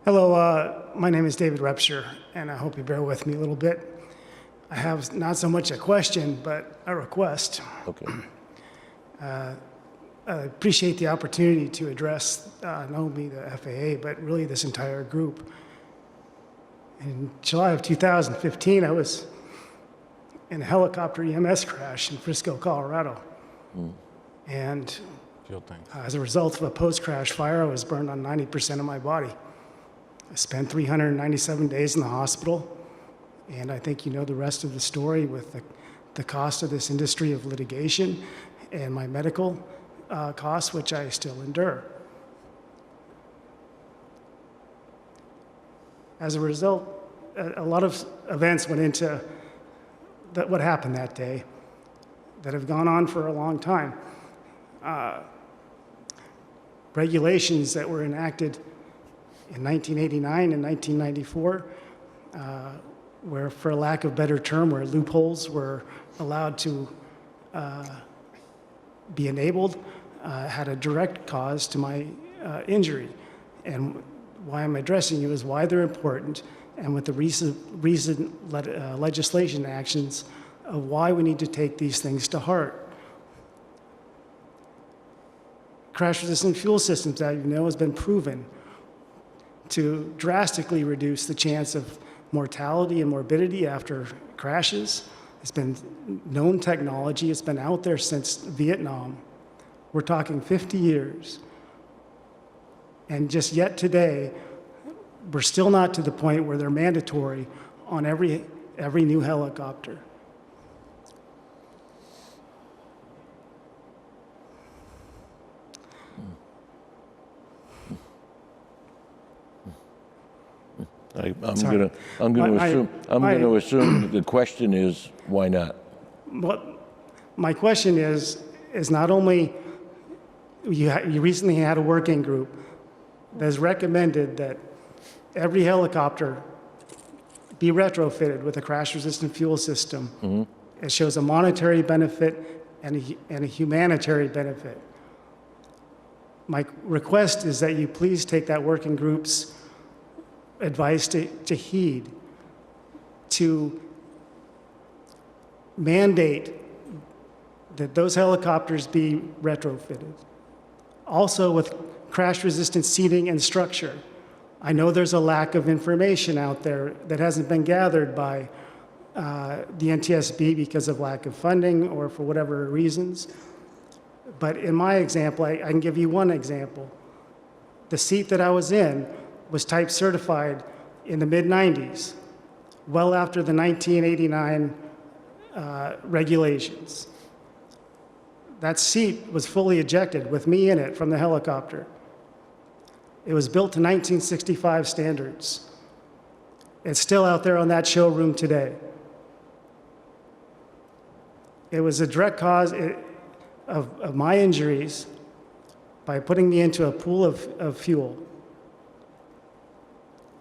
Hello, my name is David Webster, and I hope you bear with me a little bit. I have not so much a question, but a request. Okay. I appreciate the opportunity to address not only the FAA, but really this entire group. In July of 2015, I was in a helicopter EMS crash in Frisco, Colorado. And as a result of a post-crash fire, I was burned on 90% of my body. I spent 397 days in the hospital, and I think you know the rest of the story with the cost of this industry of litigation and my medical costs, which I still endure. As a result, a lot of events went into what happened that day that have gone on for a long time. Regulations that were enacted in 1989 and 1994, where, for lack of a better term, where loopholes were allowed to be enabled, had a direct cause to my injury. And why I'm addressing you is why they're important, and with the recent legislation actions of why we need to take these things to heart. Crash-resistant fuel systems, as you know, has been proven to drastically reduce the chance of mortality and morbidity after crashes. It's been known technology. It's been out there since Vietnam. We're talking 50 years. And just yet today, we're still not to the point where they're mandatory on every new helicopter. I'm going to assume that the question is, why not? My question is not only you recently had a working group that has recommended that every helicopter be retrofitted with a crash-resistant fuel system. Mm-hmm. It shows a monetary benefit and a humanitarian benefit. My request is that you please take that working group's advice to heed, to mandate that those helicopters be retrofitted. Also with crash-resistant seating and structure. I know there's a lack of information out there that hasn't been gathered by the NTSB because of lack of funding or for whatever reasons. But in my example, I can give you one example. The seat that I was in was type certified in the mid-90s, well after the 1989 regulations. That seat was fully ejected with me in it from the helicopter. It was built to 1965 standards. It's still out there on that showroom today. It was a direct cause of my injuries by putting me into a pool of fuel.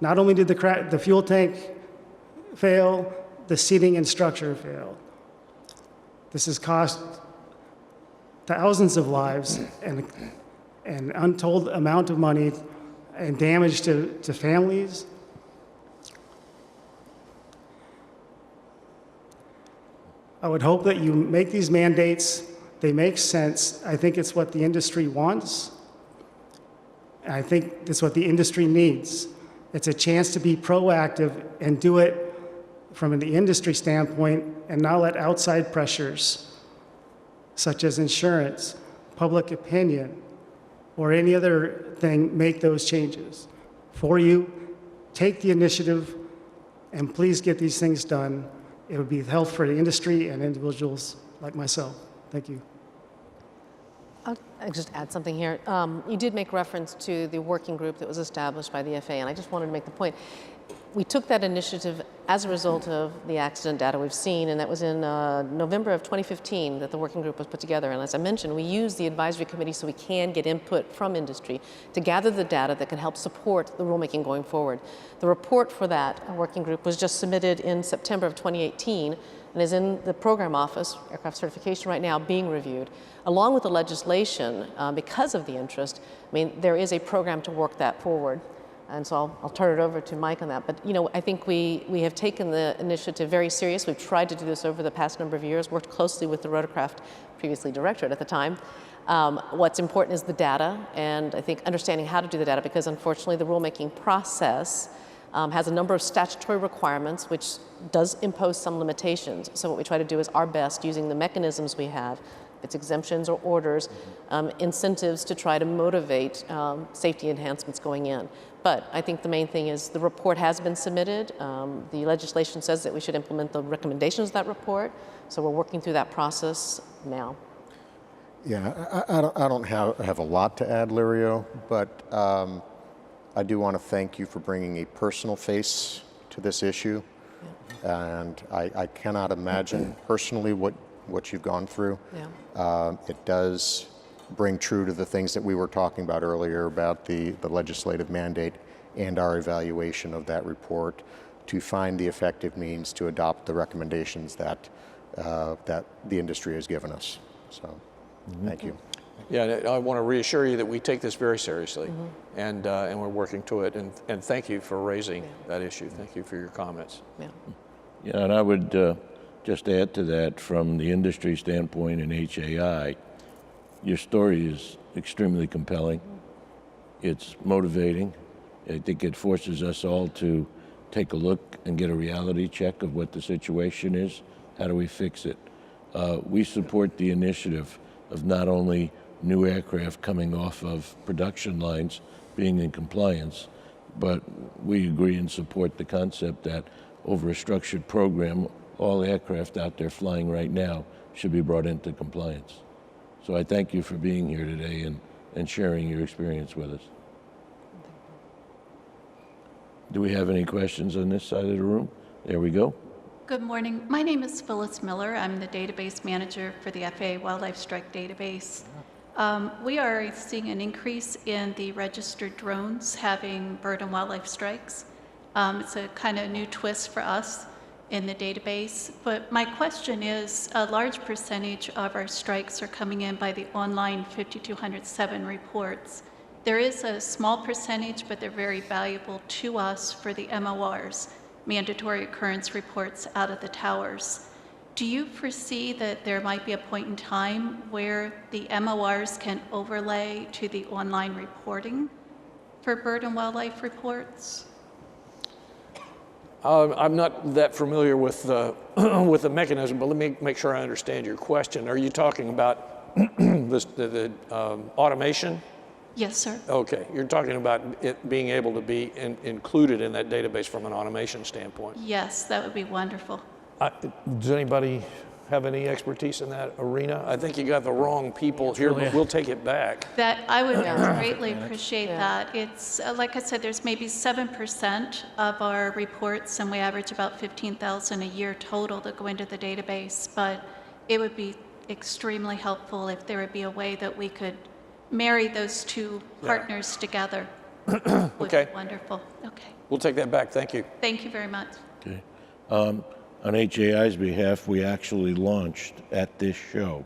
Not only did the fuel tank fail, the seating and structure failed. This has cost thousands of lives and an untold amount of money and damage to families. I would hope that you make these mandates, they make sense. I think it's what the industry wants. And I think it's what the industry needs. It's a chance to be proactive and do it from the industry standpoint and not let outside pressures, such as insurance, public opinion, or any other thing, make those changes for you. Take the initiative and please get these things done. It would be health for the industry and individuals like myself. Thank you. I'll just add something here. You did make reference to the working group that was established by the FAA, and I just wanted to make the point. We took that initiative as a result of the accident data we've seen, and that was in November of 2015 that the working group was put together. And as I mentioned, we used the advisory committee so we can get input from industry to gather the data that can help support the rulemaking going forward. The report for that working group was just submitted in September of 2018 and is in the program office, aircraft certification right now, being reviewed. Along with the legislation, because of the interest, I mean, there is a program to work that forward. And so I'll turn it over to Mike on that. But I think we have taken the initiative very serious. We've tried to do this over the past number of years, worked closely with the Rotorcraft, previously directorate at the time. What's important is the data, and I think understanding how to do the data, because unfortunately the rulemaking process has a number of statutory requirements, which does impose some limitations. So what we try to do is our best, using the mechanisms we have, it's exemptions or orders, incentives to try to motivate safety enhancements going in. But I think the main thing is the report has been submitted. The legislation says that we should implement the recommendations of that report. So we're working through that process now. Yeah, I don't have a lot to add, Lirio, but I do want to thank you for bringing a personal face to this issue. Yeah. And I cannot imagine personally what you've gone through. Yeah. It does bring true to the things that we were talking about earlier about the legislative mandate and our evaluation of that report to find the effective means to adopt the recommendations that the industry has given us. So, thank you. Yeah, I want to reassure you that we take this very seriously, and we're working to it. And thank you for raising that issue. Thank you for your comments. Yeah. Yeah, and I would just add to that from the industry standpoint in HAI, your story is extremely compelling. It's motivating. I think it forces us all to take a look and get a reality check of what the situation is. How do we fix it? We support the initiative of not only new aircraft coming off of production lines being in compliance, but we agree and support the concept that over a structured program, all aircraft out there flying right now should be brought into compliance. So I thank you for being here today and sharing your experience with us. Do we have any questions on this side of the room? There we go. Good morning. My name is Phyllis Miller. I'm the database manager for the FAA Wildlife Strike Database. We are seeing an increase in the registered drones having bird and wildlife strikes. It's a kind of new twist for us in the database. But my question is, a large percentage of our strikes are coming in by the online 5207 reports. There is a small percentage, but they're very valuable to us for the MORs, mandatory occurrence reports out of the towers. Do you foresee that there might be a point in time where the MORs can overlay to the online reporting for bird and wildlife reports? I'm not that familiar with the with the mechanism, but let me make sure I understand your question. Are you talking about the automation? Yes, sir. Okay, you're talking about it being able to be included in that database from an automation standpoint. Yes, that would be wonderful. Does anybody have any expertise in that arena? I think you got the wrong people here, but we'll take it back. That I would greatly appreciate that. It's like I said, there's maybe 7% of our reports, and we average about 15,000 a year total that go into the database. But it would be extremely helpful if there would be a way that we could marry those two partners together. Would be wonderful. Okay. We'll take that back. Thank you. Thank you very much. Okay. On HAI's behalf, we actually launched at this show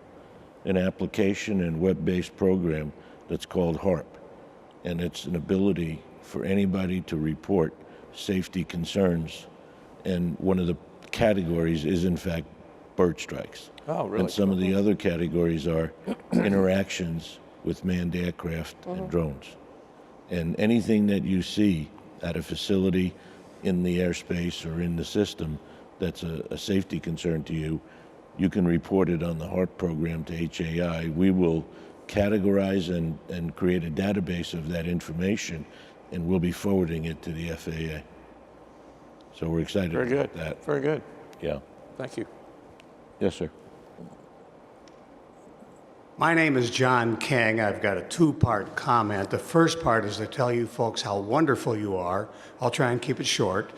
an application and web-based program that's called HARP. And it's an ability for anybody to report safety concerns. And one of the categories is, in fact, bird strikes. Oh, really? And some of the other categories are interactions with manned aircraft and drones. And anything that you see at a facility in the airspace or in the system that's a safety concern to you, you can report it on the HARP program to HAI. We will categorize and create a database of that information, and we'll be forwarding it to the FAA. So we're excited about that. Very good. Yeah. Thank you. Yes, sir. My name is John King. I've got a two-part comment. The first part is to tell you folks how wonderful you are. I'll try and keep it short.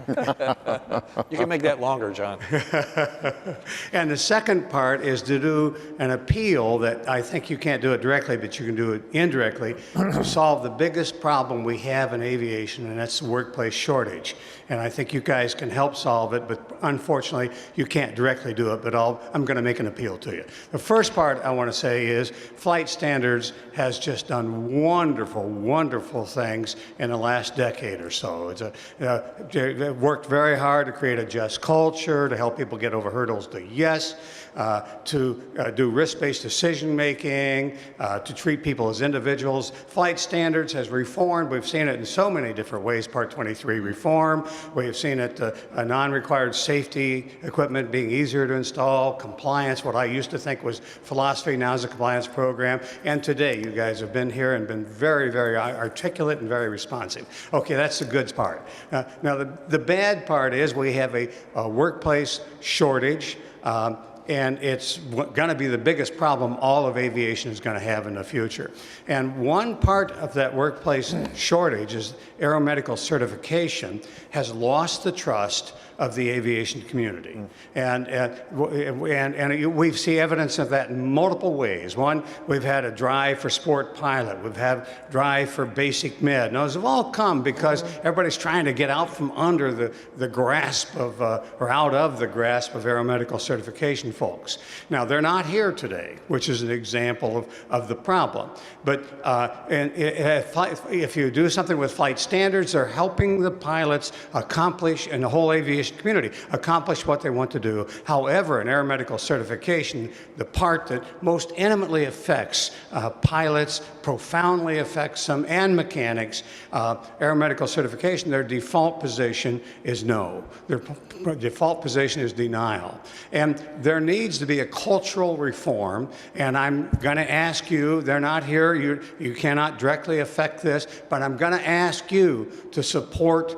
You can make that longer, John. And the second part is to do an appeal that I think you can't do it directly, but you can do it indirectly to solve the biggest problem we have in aviation, and that's the workplace shortage. And I think you guys can help solve it, but unfortunately, you can't directly do it, but I'm going to make an appeal to you. The first part I want to say is Flight Standards has just done wonderful, wonderful things in the last decade or so. They worked very hard to create a just culture, to help people get over hurdles to yes, to do risk-based decision-making, to treat people as individuals. Flight Standards has reformed. We've seen it in so many different ways. Part 23 reform. We've seen it, non-required safety equipment being easier to install, compliance, what I used to think was philosophy, now is a compliance program. And today, you guys have been here and been very, very articulate and very responsive. Okay, that's the good part. Now, the bad part is we have a workplace shortage. And it's going to be the biggest problem all of aviation is going to have in the future. And one part of that workplace shortage is aeromedical certification has lost the trust of the aviation community. And we see evidence of that in multiple ways. One, we've had a drive for sport pilot. We've had drive for basic med. And those have all come because everybody's trying to get out from under the grasp of, or out of the grasp of aeromedical certification folks. Now, they're not here today, which is an example of the problem. But if you do something with Flight Standards, they're helping the pilots accomplish, and the whole aviation community, accomplish what they want to do. However, in aeromedical certification, the part that most intimately affects pilots, profoundly affects them, and mechanics, aeromedical certification, their default position is no. Their default position is denial. And there needs to be a cultural reform, and I'm going to ask you, they're not here, you cannot directly affect this, but I'm going to ask you to support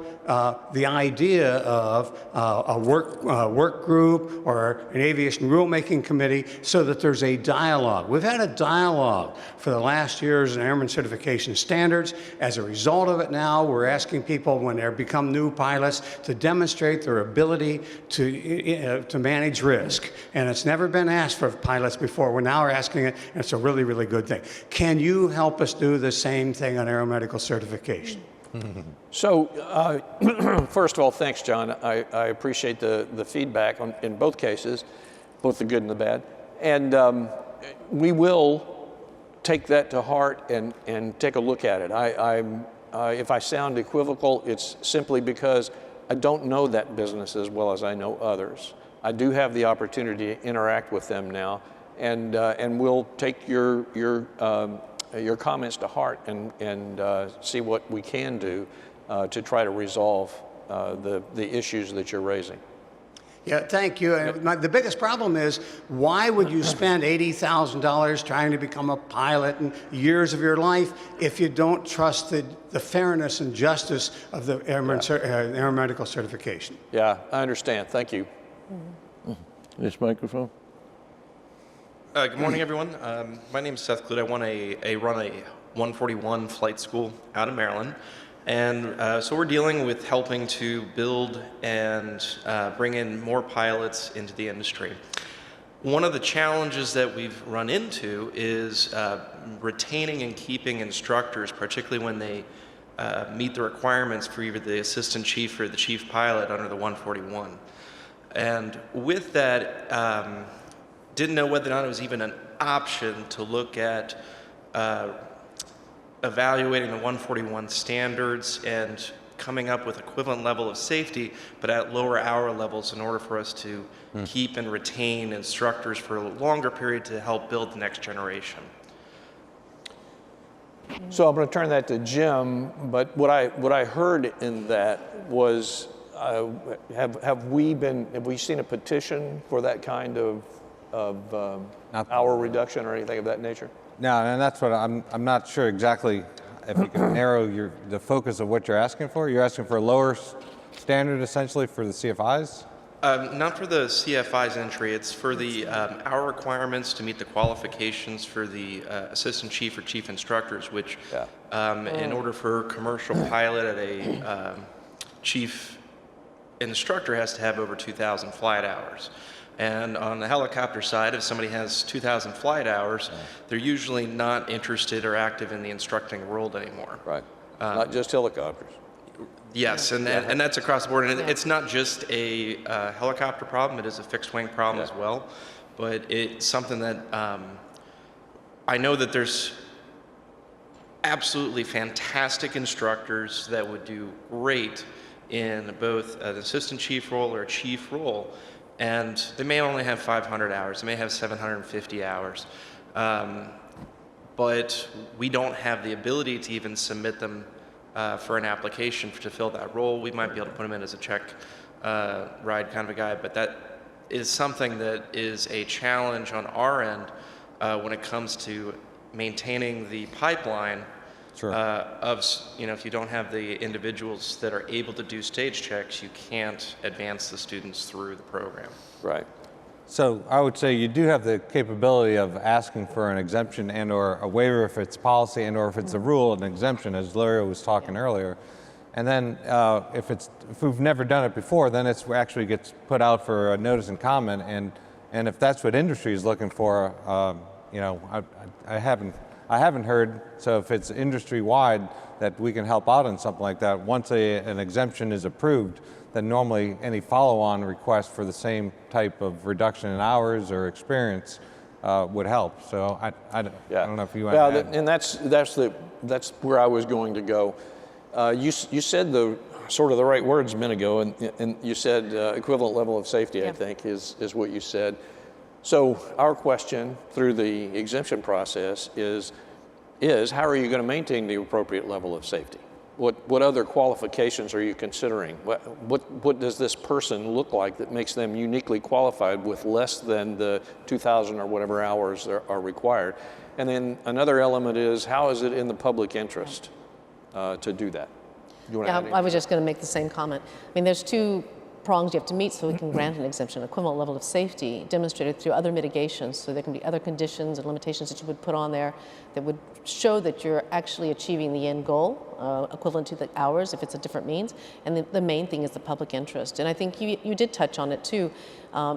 the idea of a work group or an aviation rulemaking committee so that there's a dialogue. We've had a dialogue for the last years in airman certification standards. As a result of it now, we're asking people when they become new pilots to demonstrate their ability to manage risk. And it's never been asked for pilots before. We're now asking it, and it's a really, really good thing. Can you help us do the same thing on aeromedical certification? So, first of all, thanks, John. I appreciate the feedback in both cases, both the good and the bad. And we will take that to heart and take a look at it. If I sound equivocal, it's simply because I don't know that business as well as I know others. I do have the opportunity to interact with them now, and we'll take your comments to heart and see what we can do to try to resolve the issues that you're raising. Yeah, thank you. And the biggest problem is, why would you spend $80,000 trying to become a pilot and years of your life if you don't trust the fairness and justice of the aeromedical certification? Yeah, I understand. Thank you. This microphone. Good morning, everyone. My name is Seth Clute. I run a 141 flight school out of Maryland. And so we're dealing with helping to build and bring in more pilots into the industry. One of the challenges that we've run into is retaining and keeping instructors, particularly when they meet the requirements for either the assistant chief or the chief pilot under the 141. And with that, didn't know whether or not it was even an option to look at evaluating the 141 standards and coming up with equivalent level of safety, but at lower hour levels in order for us to keep and retain instructors for a longer period to help build the next generation. So I'm going to turn that to Jim, but what I heard in that was, have we seen a petition for that kind of hour reduction or anything of that nature? No, and that's what I'm not sure exactly if you can narrow the focus of what you're asking for. You're asking for a lower standard essentially for the CFIs? Not for the CFI's entry. It's for the hour requirements to meet the qualifications for the assistant chief or chief instructors, which in order for commercial pilot at a chief instructor has to have over 2,000 flight hours. And on the helicopter side, if somebody has 2,000 flight hours, they're usually not interested or active in the instructing world anymore. Right. Not just helicopters. Yes, and that's across the board. And it's not just a helicopter problem, it is a fixed wing problem as well. But it's something that I know that there's absolutely fantastic instructors that would do great in both an assistant chief role or a chief role. And they may only have 500 hours, they may have 750 hours. But we don't have the ability to even submit them for an application to fill that role. We might be able to put them in as a check ride kind of a guy, but that is something that is a challenge on our end when it comes to maintaining the pipeline of, if you don't have the individuals that are able to do stage checks, you can't advance the students through the program. Right. So I would say you do have the capability of asking for an exemption and or a waiver if it's policy and or if it's a rule, an exemption, as Larry was talking earlier. And then if we've never done it before, then it actually gets put out for a notice and comment. And if that's what industry is looking for, I haven't heard. So if it's industry-wide that we can help out on something like that, once an exemption is approved, then normally any follow-on request for the same type of reduction in hours or experience would help. So I don't know if you want to add. And that's where I was going to go. You said the sort of the right words a minute ago, and you said equivalent level of safety, I think, is what you said. So our question through the exemption process is how are you going to maintain the appropriate level of safety? What other qualifications are you considering? What does this person look like that makes them uniquely qualified with less than the 2,000 or whatever hours are required? And then another element is how is it in the public interest to do that? I was just going to make the same comment. I mean, there's two prongs you have to meet so we can grant an exemption. Equivalent level of safety demonstrated through other mitigations, so there can be other conditions and limitations that you would put on there that would show that you're actually achieving the end goal, equivalent to the hours if it's a different means. And the main thing is the public interest. And I think you did touch on it too.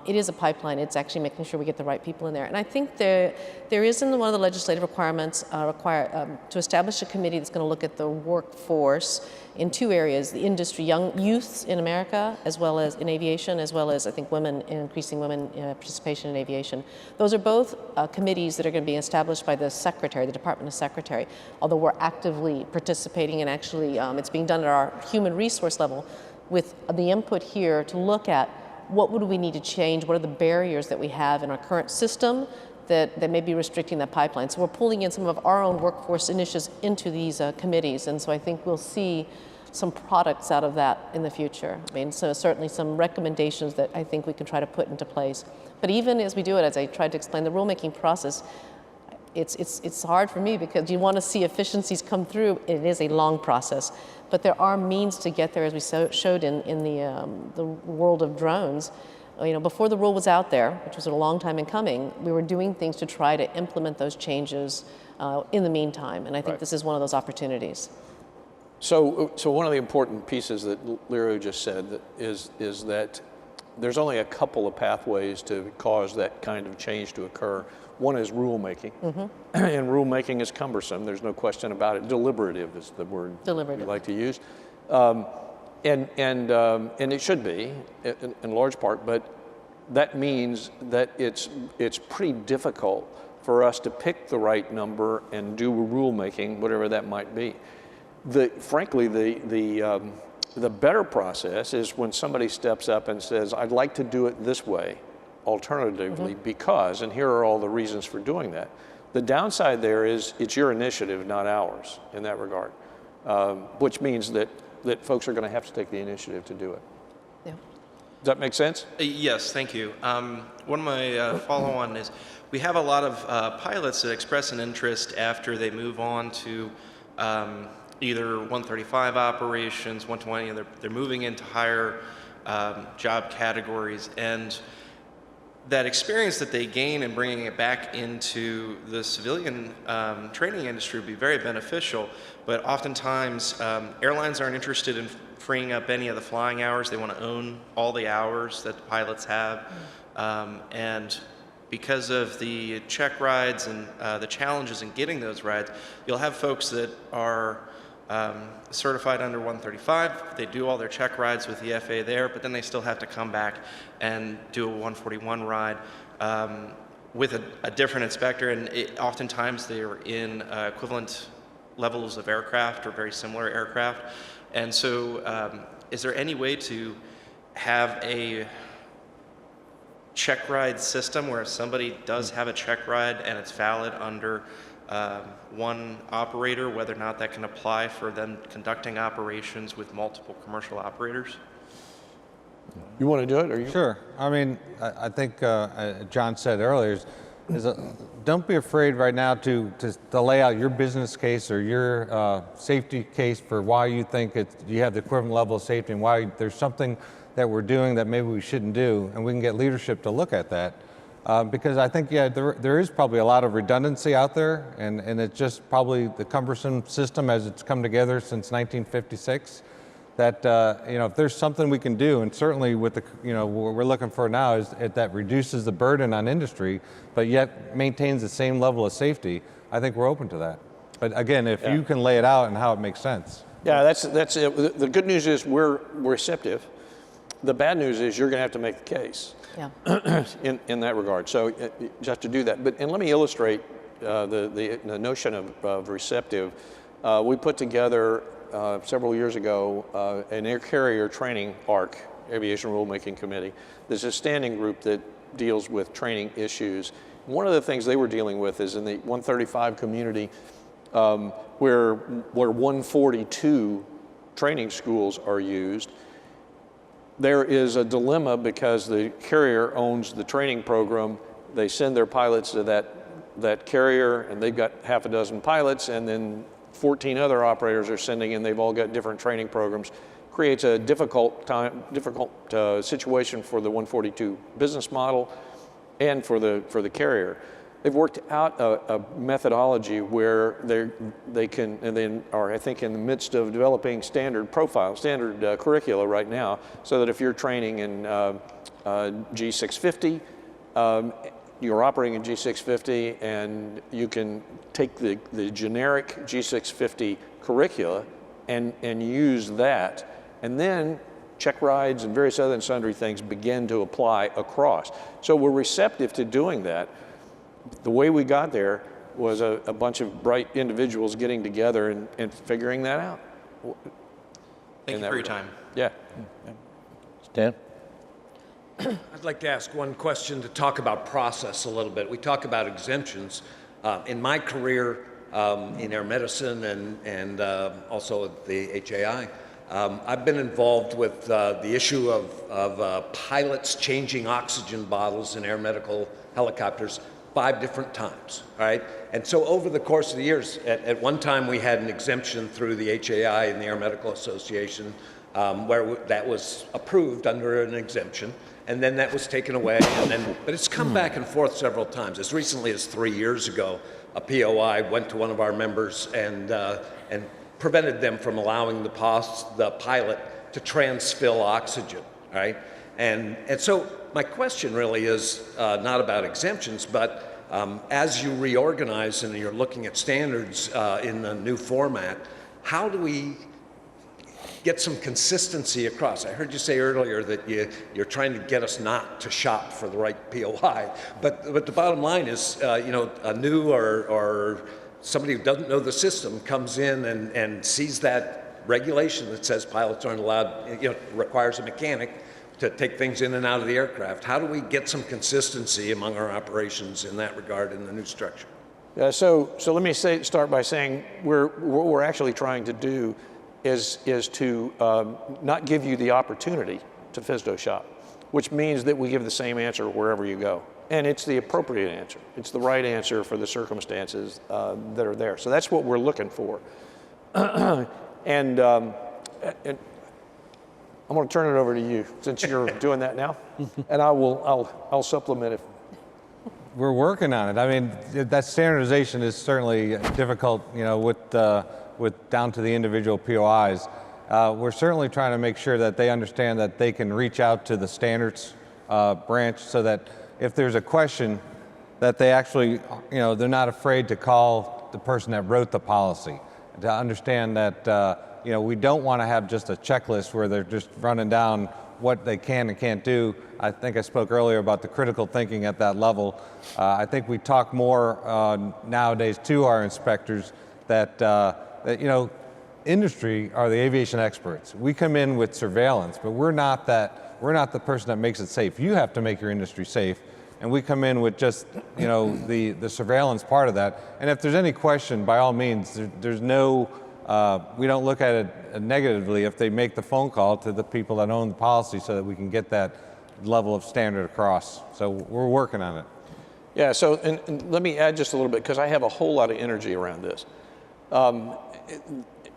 It is a pipeline. It's actually making sure we get the right people in there. And I think there is in one of the legislative requirements to establish a committee that's going to look at the workforce in two areas: the industry, young youths in America, as well as in aviation, as well as I think increasing women participation in aviation. Those are both committees that are going to be established by the Secretary, the Department of Secretary. Although we're actively participating and actually it's being done at our human resource level with the input here to look at what would we need to change, what are the barriers that we have in our current system that may be restricting that pipeline. So we're pulling in some of our own workforce initiatives into these committees, and so I think we'll see some products out of that in the future. I mean, so certainly some recommendations that I think we can try to put into place. But even as we do it, as I tried to explain, the rulemaking process, it's hard for me because you want to see efficiencies come through. It is a long process, but there are means to get there, as we showed in the world of drones. Before the rule was out there, which was a long time in coming, we were doing things to try to implement those changes in the meantime, and I think this is one of those opportunities. So one of the important pieces that Lirio just said is that there's only a couple of pathways to cause that kind of change to occur. One is rulemaking, and rulemaking is cumbersome. There's no question about it. Deliberative is the word we like to use, and it should be in large part. But that means that it's pretty difficult for us to pick the right number and do rulemaking, whatever that might be. Frankly, the better process is when somebody steps up and says, "I'd like to do it this way." Alternatively, because, and here are all the reasons for doing that. The downside there is it's your initiative, not ours, in that regard, which means that folks are going to have to take the initiative to do it. Yeah. Does that make sense? Yes, thank you. One of my follow-on is we have a lot of pilots that express an interest after they move on to either 135 operations, 120, they're moving into higher job categories, and that experience that they gain and bringing it back into the civilian training industry would be very beneficial, but oftentimes airlines aren't interested in freeing up any of the flying hours. They want to own all the hours that the pilots have. And because of the check rides and the challenges in getting those rides, you'll have folks that are certified under 135. They do all their check rides with the FAA there, but then they still have to come back and do a 141 ride with a different inspector, and oftentimes they're in equivalent levels of aircraft or very similar aircraft. And so is there any way to have a check ride system where if somebody does have a check ride and it's valid under one operator, whether or not that can apply for them conducting operations with multiple commercial operators? You want to do it, or you? Sure. I mean, I think John said earlier, don't be afraid right now to lay out your business case or your safety case for why you think you have the equivalent level of safety and why there's something that we're doing that maybe we shouldn't do, and we can get leadership to look at that. Because I think, yeah, there is probably a lot of redundancy out there, and it's just probably the cumbersome system as it's come together since 1956. That if there's something we can do, and certainly with the what we're looking for now is that reduces the burden on industry, but yet maintains the same level of safety. I think we're open to that. But again, if you can lay it out and how it makes sense. Yeah, that's it. The good news is we're receptive. The bad news is you're going to have to make the case. Yeah. in that regard. So you just have to do that. And let me illustrate the notion of receptive. We put together several years ago an air carrier training ARC, Aviation Rulemaking Committee. There's a standing group that deals with training issues. One of the things they were dealing with is in the 135 community where 142 training schools are used. There is a dilemma because the carrier owns the training program. They send their pilots to that carrier, and they've got half a dozen pilots, and then 14 other operators are sending in. They've all got different training programs. Creates a difficult situation for the 142 business model and for the carrier. They've worked out a methodology where they can, and then are, I think, in the midst of developing standard curricula right now, so that if you're training in G650, you're operating in G650, and you can take the generic G650 curricula and use that, and then check rides and various other and sundry things begin to apply across. So we're receptive to doing that. The way we got there was a bunch of bright individuals getting together and figuring that out. Thank you for your time. Yeah. Stan? I'd like to ask one question to talk about process a little bit. We talk about exemptions. In my career in air medicine and also at the HAI, I've been involved with the issue of pilots changing oxygen bottles in air medical helicopters 5 different times, right? And so over the course of the years, at one time we had an exemption through the HAI and the Air Medical Association where that was approved under an exemption, and then that was taken away, but it's come back and forth several times. As recently as 3 years ago, a POI went to one of our members and prevented them from allowing the pilot to transfill oxygen, right? And so my question really is not about exemptions, but as you reorganize and you're looking at standards in the new format, how do we get some consistency across? I heard you say earlier that you're trying to get us not to shop for the right POI, but the bottom line is, a new or somebody who doesn't know the system comes in and sees that regulation that says pilots aren't allowed, requires a mechanic to take things in and out of the aircraft. How do we get some consistency among our operations in that regard in the new structure? Yeah, so let me start by saying what we're actually trying to do is to not give you the opportunity to FSDO shop, which means that we give the same answer wherever you go. And it's the appropriate answer. It's the right answer for the circumstances that are there. So that's what we're looking for. And I'm going to turn it over to you since you're doing that now, and I'll supplement it. We're working on it. I mean, that standardization is certainly difficult, with down to the individual POIs. we're certainly trying to make sure that they understand that they can reach out to the standards branch so that if there's a question, that they actually, they're not afraid to call the person that wrote the policy. To understand that, we don't want to have just a checklist where they're just running down what they can and can't do. I think I spoke earlier about the critical thinking at that level. I think we talk more nowadays to our inspectors that, industry are the aviation experts. We come in with surveillance, but we're not the person that makes it safe. You have to make your industry safe. And we come in with just, the surveillance part of that. And if there's any question, by all means, there's no, we don't look at it negatively if they make the phone call to the people that own the policy so that we can get that level of standard across. So we're working on it. Yeah, so and let me add just a little bit, because I have a whole lot of energy around this.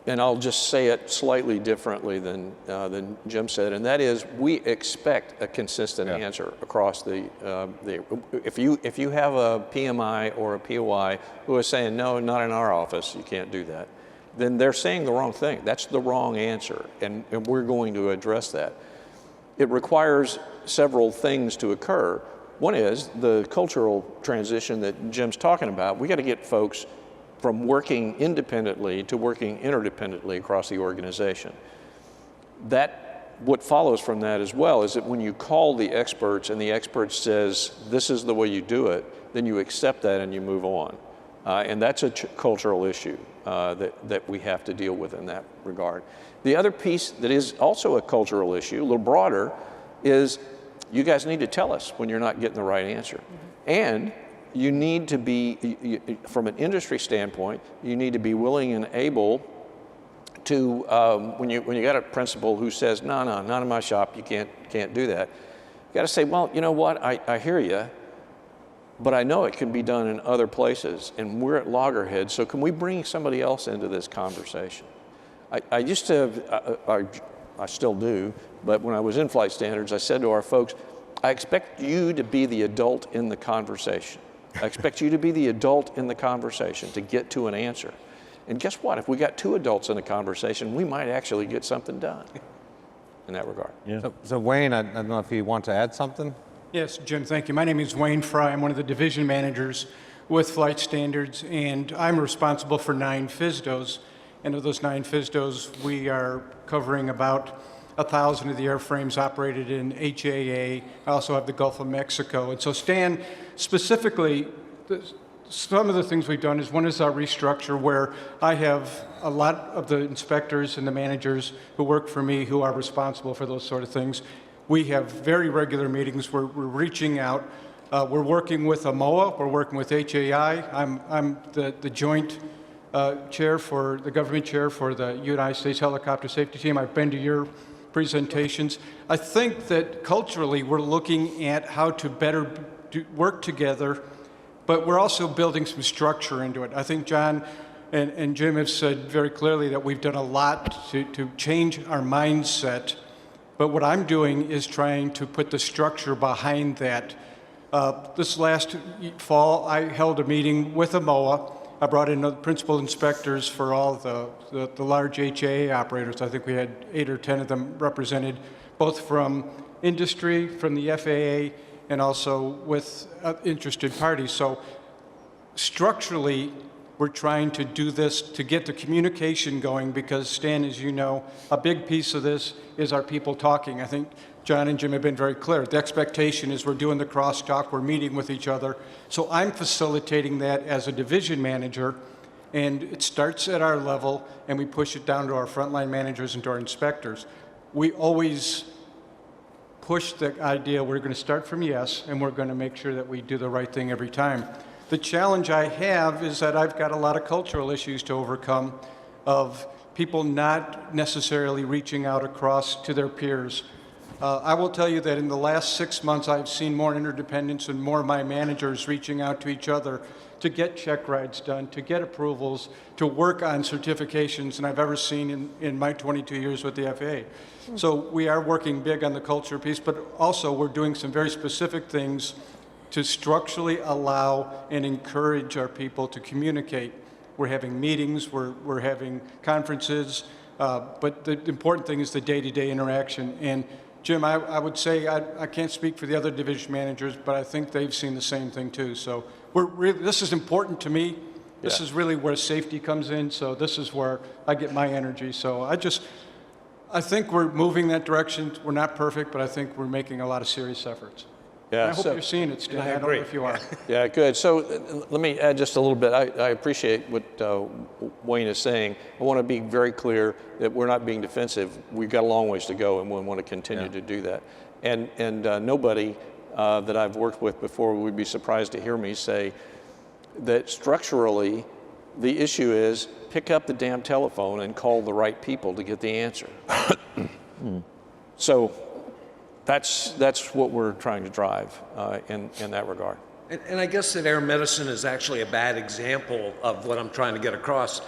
And I'll just say it slightly differently than Jim said, and that is we expect a consistent answer across if you have a PMI or a POI who is saying, no, not in our office, you can't do that, then they're saying the wrong thing. That's the wrong answer, and we're going to address that. It requires several things to occur. One is the cultural transition that Jim's talking about. We got to get folks from working independently to working interdependently across the organization. What follows from that as well is that when you call the experts and the expert says, this is the way you do it, then you accept that and you move on. And that's a cultural issue that we have to deal with in that regard. The other piece that is also a cultural issue, a little broader, is you guys need to tell us when you're not getting the right answer. And you need to be, from an industry standpoint, you need to be willing and able to, when you got a principal who says, no, not in my shop, you can't do that, you got to say, well, you know what, I hear you, but I know it can be done in other places, and we're at loggerheads, so can we bring somebody else into this conversation? I used to, I still do, but when I was in flight standards, I said to our folks, I expect you to be the adult in the conversation. I expect you to be the adult in the conversation to get to an answer. And guess what? If we got two adults in the conversation, we might actually get something done in that regard. Yeah. So Wayne, I don't know if you want to add something? Yes, Jim, thank you. My name is Wayne Fry. I'm one of the division managers with Flight Standards, and I'm responsible for 9 FSDOs. And of those 9 FSDOs, we are covering about 1,000 of the airframes operated in HAI. I also have the Gulf of Mexico. And so Stan, specifically, some of the things we've done is one is our restructure, where I have a lot of the inspectors and the managers who work for me who are responsible for those sort of things. We have very regular meetings where we're reaching out. We're working with AMOA, we're working with HAI. I'm the joint chair for the government chair for the United States Helicopter Safety Team. I've been to your presentations. I think that culturally we're looking at how to better work together, but we're also building some structure into it. I think John and Jim have said very clearly that we've done a lot to change our mindset, but what I'm doing is trying to put the structure behind that. This last fall, I held a meeting with AMOA. I brought in the principal inspectors for all the large HAA operators. I think we had 8 or 10 of them represented, both from industry, from the FAA, and also with interested parties. So structurally, we're trying to do this to get the communication going, because Stan, as you know, a big piece of this is our people talking. I think John and Jim have been very clear. The expectation is we're doing the crosstalk, we're meeting with each other. So I'm facilitating that as a division manager, and it starts at our level, and we push it down to our frontline managers and to our inspectors. We always push the idea we're going to start from yes, and we're going to make sure that we do the right thing every time. The challenge I have is that I've got a lot of cultural issues to overcome, of people not necessarily reaching out across to their peers. I will tell you that in the last 6 months, I've seen more interdependence and more of my managers reaching out to each other to get check rides done, to get approvals, to work on certifications than I've ever seen in my 22 years with the FAA. So we are working big on the culture piece, but also we're doing some very specific things to structurally allow and encourage our people to communicate. We're having meetings, we're having conferences, But the important thing is the day-to-day interaction. And Jim, I would say I can't speak for the other division managers, but I think they've seen the same thing too. So this is important to me. This is really where safety comes in. So this is where I get my energy. So I think we're moving that direction. We're not perfect, but I think we're making a lot of serious efforts. Yeah, and I hope you're seeing it, Stan. I don't know if you are. Yeah, good. So let me add just a little bit. I appreciate what Wayne is saying. I want to be very clear that we're not being defensive. We've got a long ways to go, and we want to continue to do that. And nobody that I've worked with before would be surprised to hear me say that structurally, the issue is pick up the damn telephone and call the right people to get the answer. So that's what we're trying to drive in that regard. And I guess that air medicine is actually a bad example of what I'm trying to get across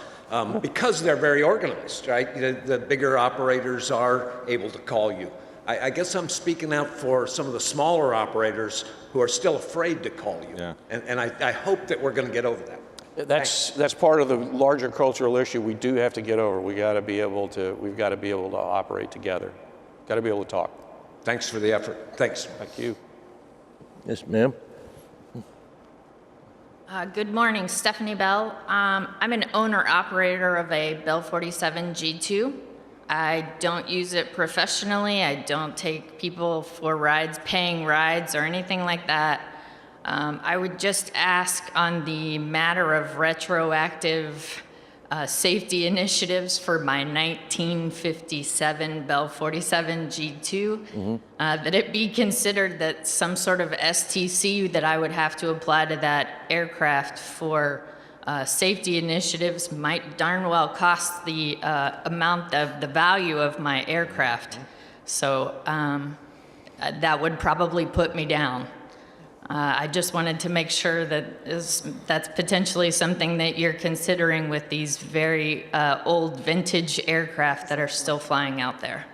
because they're very organized, right? The bigger operators are able to call you. I guess I'm speaking out for some of the smaller operators who are still afraid to call you. Yeah. And I hope that we're going to get over that. That's part of the larger cultural issue we do have to get over. We've got to be able to operate together. Got to be able to talk. Thanks for the effort. Thanks. Thank you. Yes, ma'am. Good morning, Stephanie Bell. I'm an owner-operator of a Bell 47 G2. I don't use it professionally. I don't take people for rides, paying rides, or anything like that. I would just ask on the matter of retroactive safety initiatives for my 1957 Bell 47 G2, that it be considered that some sort of STC that I would have to apply to that aircraft for safety initiatives might darn well cost the amount of the value of my aircraft. So that would probably put me down. I just wanted to make sure that that's potentially something that you're considering with these very old vintage aircraft that are still flying out there.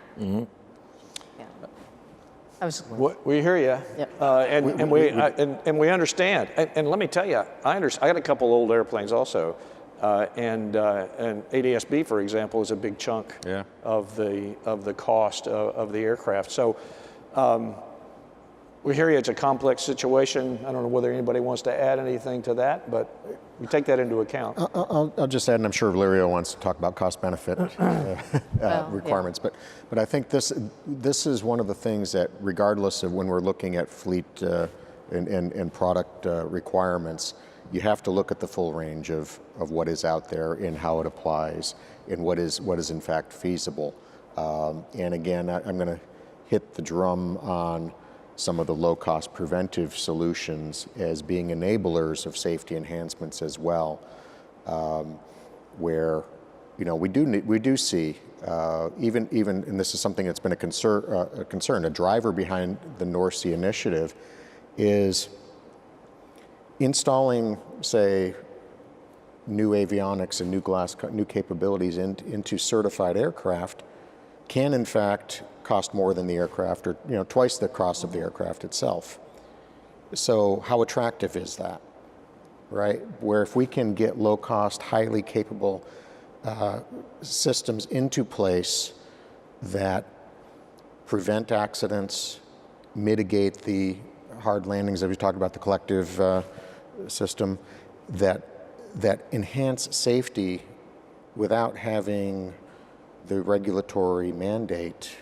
We hear you, and we understand. And let me tell you, I got a couple old airplanes also, and ADS-B, for example, is a big chunk of the cost of the aircraft. So. We hear you, it's a complex situation. I don't know whether anybody wants to add anything to that, but we take that into account. I'll just add, and I'm sure Valerio wants to talk about cost-benefit requirements, but I think this is one of the things that, regardless of when we're looking at fleet and product requirements, you have to look at the full range of what is out there and how it applies and what is in fact feasible. And again, I'm going to hit the drum on some of the low-cost preventive solutions as being enablers of safety enhancements as well, where we do see even and this is something that's been a concern. A driver behind the North Sea initiative is installing, say, new avionics and new capabilities into certified aircraft can in fact cost more than the aircraft, or twice the cost of the aircraft itself. So how attractive is that, right? Where if we can get low-cost, highly capable systems into place that prevent accidents, mitigate the hard landings that we talked about, the collective system, that enhance safety without having the regulatory mandate,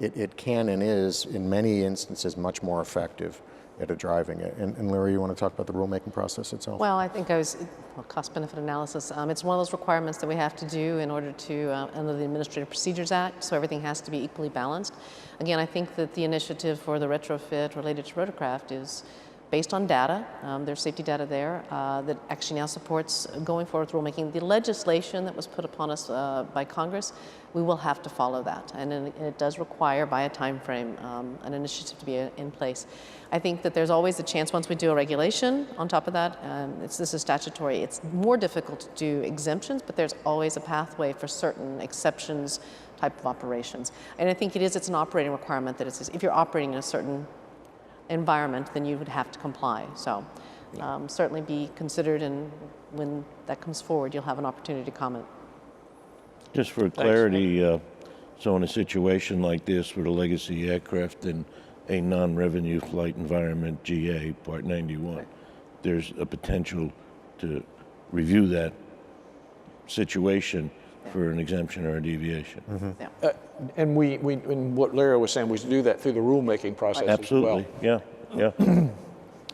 it can and is, in many instances, much more effective at driving it. And Larry, you want to talk about the rulemaking process itself? Well, I think cost-benefit analysis, it's one of those requirements that we have to do in order to, under the Administrative Procedures Act, so everything has to be equally balanced. Again, I think that the initiative for the retrofit related to rotorcraft is based on data. There's safety data there that actually now supports going forward with rulemaking. The legislation that was put upon us by Congress, we will have to follow that. And it does require, by a time frame, an initiative to be in place. I think that there's always a chance once we do a regulation on top of that, this is statutory, it's more difficult to do exemptions, but there's always a pathway for certain exceptions type of operations. And I think it's an operating requirement that if you're operating in a certain environment, then you would have to comply. So certainly be considered, and when that comes forward, you'll have an opportunity to comment. Just for clarity, so in a situation like this with a legacy aircraft in a non-revenue flight environment, GA, Part 91, there's a potential to review that situation for an exemption or a deviation. And and what Larry was saying, we do that through the rulemaking process Absolutely, as well. yeah.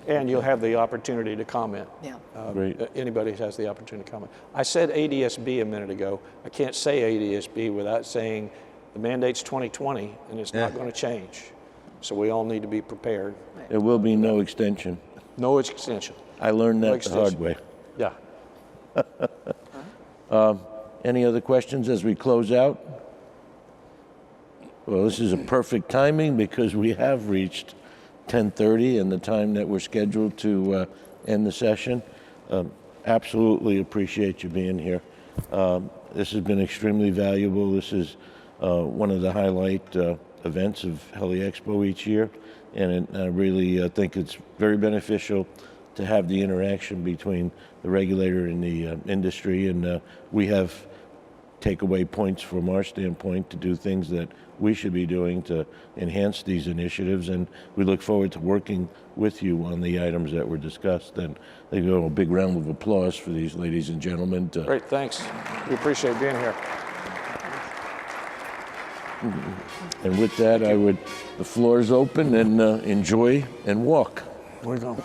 And you'll have the opportunity to comment. Yeah. Great. Anybody has the opportunity to comment. I said ADSB a minute ago. I can't say ADSB without saying the mandate's 2020 and it's not going to change. So we all need to be prepared. There will be no extension. No extension. I learned No that the hard way. Yeah. Any other questions as we close out? Well, this is a perfect timing because we have reached 10:30 and the time that we're scheduled to end the session. Absolutely appreciate you being here. This has been extremely valuable. This is one of the highlight events of HELI-EXPO each year, and I really think it's very beneficial to have the interaction between the regulator and the industry, and we have takeaway points from our standpoint to do things that we should be doing to enhance these initiatives, and we look forward to working with you on the items that were discussed. And they go a big round of applause for these ladies and gentlemen. Great, thanks. We appreciate being here. And with that, the floor is open, and enjoy and walk. Where you going?